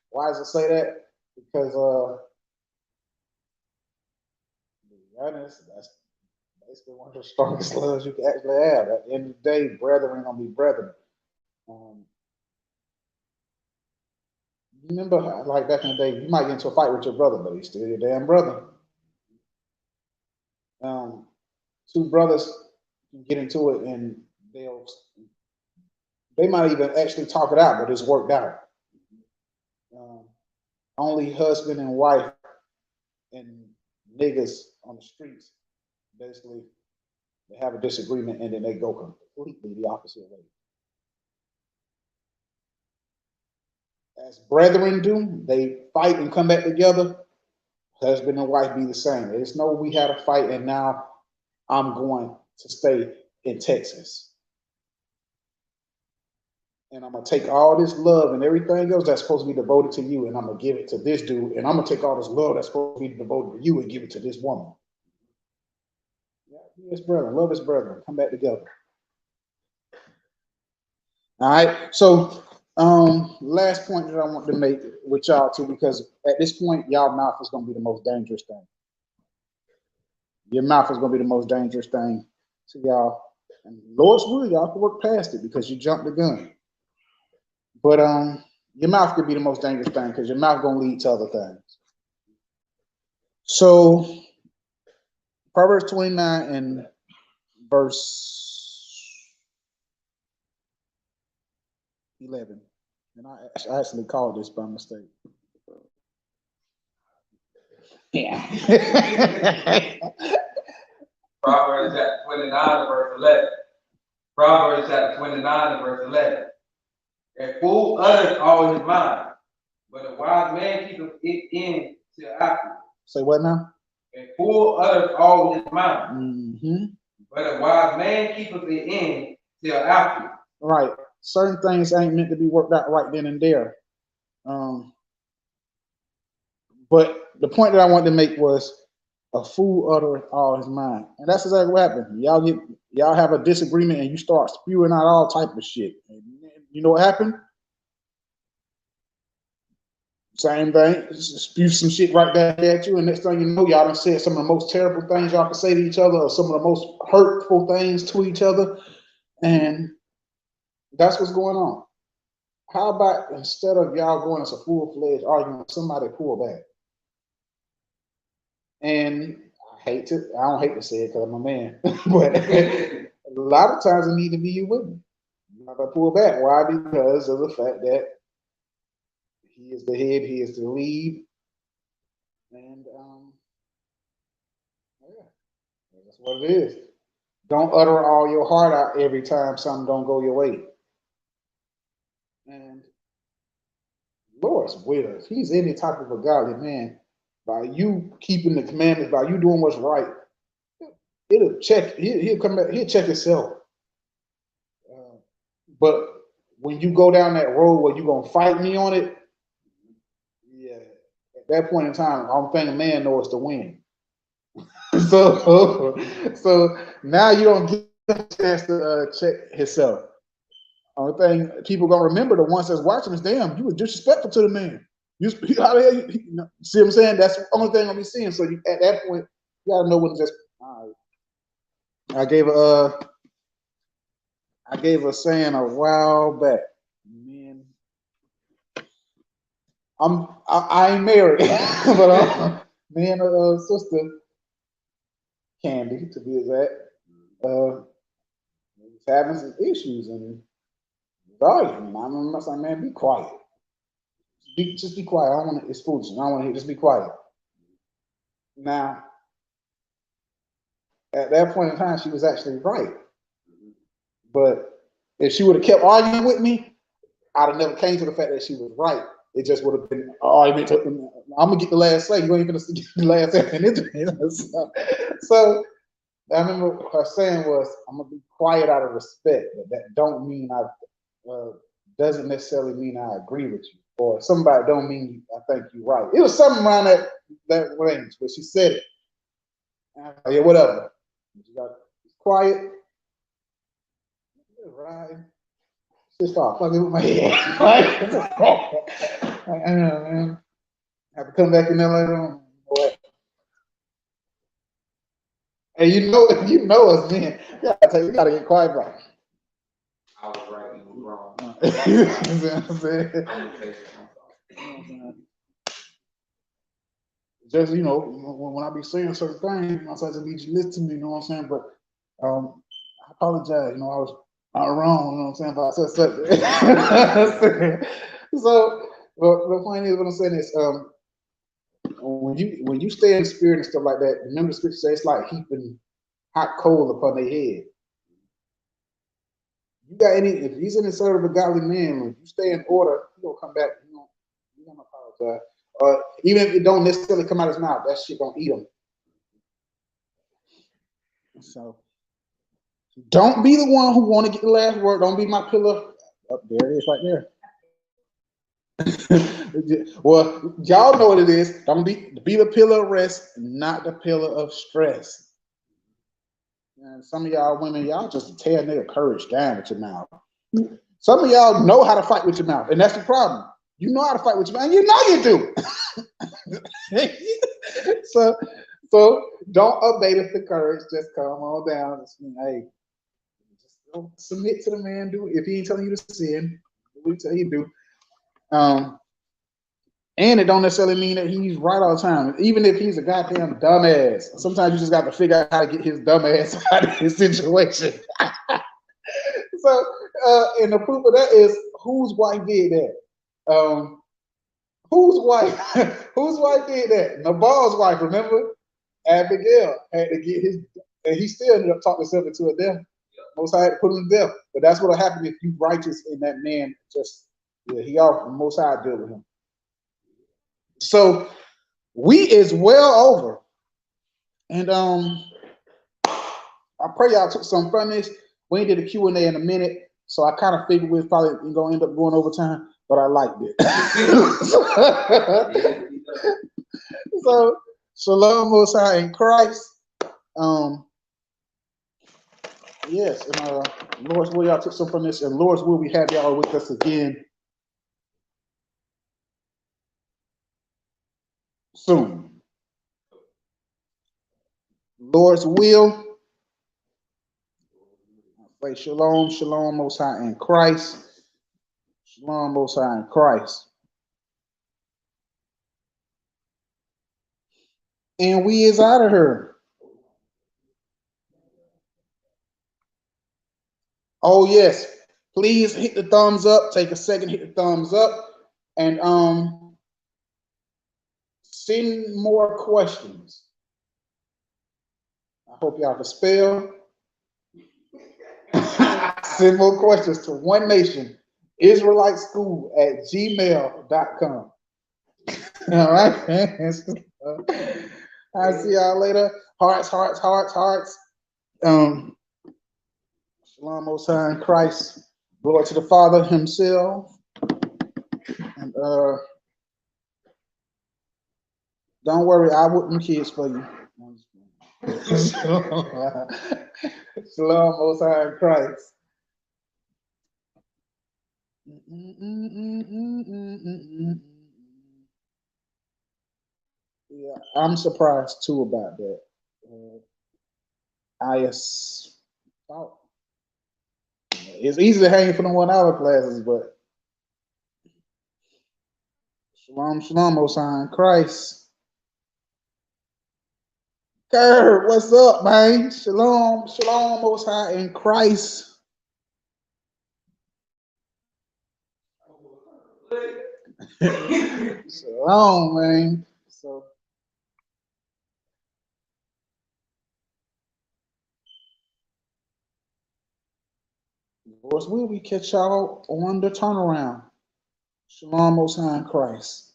A: Why does it say that? Because to be honest, that's basically one of the strongest loves you can actually have. At the end of the day, brethren gonna be brethren. Remember, like back in the day, you might get into a fight with your brother, but he's still your damn brother. Two brothers can get into it and they might even actually talk it out, but it's worked out. Only husband and wife and niggas on the streets, basically, they have a disagreement and then they go completely the opposite way. As brethren do, they fight and come back together. Husband and wife be the same. There's no we had a fight and now I'm going to stay in Texas. And I'm gonna take all this love and everything else that's supposed to be devoted to you, and I'm gonna give it to this dude, and I'm gonna take all this love that's supposed to be devoted to you and give it to this woman. Yeah, be his brother, love his brother, come back together. All right. So, last point that I want to make with y'all too, because at this point, y'all mouth is gonna be the most dangerous thing. Your mouth is gonna be the most dangerous thing to y'all. And Lord's will, y'all can work past it because you jumped the gun. But your mouth could be the most dangerous thing because your mouth gonna lead to other things. So Proverbs 29 and verse 11. And I actually called this by mistake. Yeah.
B: Proverbs chapter 29 and verse 11. Proverbs chapter 29 and verse 11. A fool utters all his mind, but a wise man keepeth it in till after.
A: Say what now?
B: A fool utters all his mind,
A: Mm-hmm.
B: but a wise man keepeth it in till after.
A: Right. Certain things ain't meant to be worked out right then and there. But the point that I wanted to make was a fool uttereth all his mind. And that's exactly what happened. Y'all have a disagreement and you start spewing out all type of shit. And you know what happened? Same thing. Spew some shit right back at you, and next thing you know, y'all done said some of the most terrible things y'all can say to each other, or some of the most hurtful things to each other. And that's what's going on. How about instead of y'all going as a full-fledged argument, somebody pull back? And I don't hate to say it because I'm a man, but a lot of times it need to be you with me. You have to pull back. Why? Because of the fact that he is the head, he is the lead, and yeah, that's what it is. Don't utter all your heart out every time something don't go your way. And Lord's with us. He's any type of a godly man. By you keeping the commandments, by you doing what's right, it'll check. He'll come back. He'll check himself. But when you go down that road where you're gonna fight me on it, yeah, at that point in time, I'm thinking man knows to win. so now you don't get a chance to check himself. Only thing people gonna remember the ones that's watching is, damn, you was disrespectful to the man. How the hell you see what I'm saying? That's the only thing I'll be seeing. So at that point, you gotta know when just. I gave a saying a while back. Man, I ain't married, but me and a sister, Candy, to be exact, was having some issues and arguing. I remember saying, man, be quiet. Just be quiet. I don't want to. It's foolishness. I don't want to hear. Just be quiet. Now, at that point in time, she was actually right. But if she would have kept arguing with me, I'd have never came to the fact that she was right. It just would have been an argument. I'm gonna get the last say. You ain't gonna get the last say. So I remember her saying was, "I'm gonna be quiet out of respect, but that don't mean doesn't necessarily mean I agree with you, or somebody don't mean I think you're right." It was something around that range, but she said it. And I was like, yeah, whatever. She got quiet. Right. Just start fucking with my head. I know, man. I have to come back in there later on. Boy. And you know us, man. You gotta get quiet, bro.
B: I was right, you were wrong.
A: You know what I'm saying? Just when I be saying certain things, I just need you to listen to me. You know what I'm saying? But I apologize. I was wrong. You know what I'm saying? But I said something. So, the point is, what I'm saying is, when you stay in the spirit and stuff like that, remember the scripture says it's like heaping hot coal upon their head. You got if he's in the serve of a godly man, when you stay in order, he gonna come back. You gonna apologize. Even if it don't necessarily come out of his mouth, that shit gonna eat him. So don't be the one who want to get the last word. Don't be my pillar. Up there it is, right there. Well, y'all know what it is. Don't be the pillar of rest, not the pillar of stress. And some of y'all women, y'all just tear nigga courage down with your mouth. Some of y'all know how to fight with your mouth, and that's the problem. You know how to fight with your mouth, and you know you do. so don't abate the courage. Just come on down. Just, hey, just don't submit to the man. Do it. If he ain't telling you to sin, do what he tell you to do. And it don't necessarily mean that he's right all the time. Even if he's a goddamn dumbass, sometimes you just got to figure out how to get his dumbass out of his situation. So, and the proof of that is whose wife did that? Whose wife? Whose wife did that? Nabal's wife. Remember, Abigail had to get his, and he still ended up talking himself into a death. Most High had to put him to death. But that's what'll happen if you righteous and that man just, he off. Most High deal with him. So we is well over, and I pray y'all took some from this. We ain't did a Q&A in a minute, so I kind of figured we was probably gonna end up going over time, but I liked it. So shalom, Most High in Christ. Yes, and Lord's will, y'all took some from this, and Lord's will, we have y'all with us again soon. Lord's will. Say shalom, shalom, Most High in Christ. Shalom, Most High in Christ. And we is out of here. Oh yes, please hit the thumbs up. Take a second, hit the thumbs up, and send more questions. I hope y'all can spell. Send more questions to One Nation Israelite School at gmail.com. All right. I'll see y'all later. Hearts, hearts, hearts, hearts. Shalom, Most High in Christ. Glory to the Father Himself. And don't worry, I whoop them kids for you. Shalom, Most High in Christ. Yeah, I'm surprised too about that. O.N.I.S. Oh, it's easy to hang for the 1 hour classes, but shalom, shalom, Most High in Christ. Kurt, what's up, man? Shalom, shalom, Most High in Christ. Shalom, man. So, of course, will we catch y'all on the turnaround? Shalom, Most High in Christ.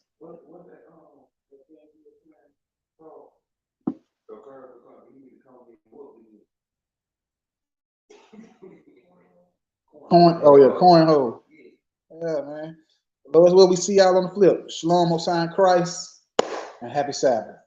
A: Cornhole. Yeah, man. Lord's will, we see y'all on the flip. Shalom, Most High in Christ, and happy Sabbath.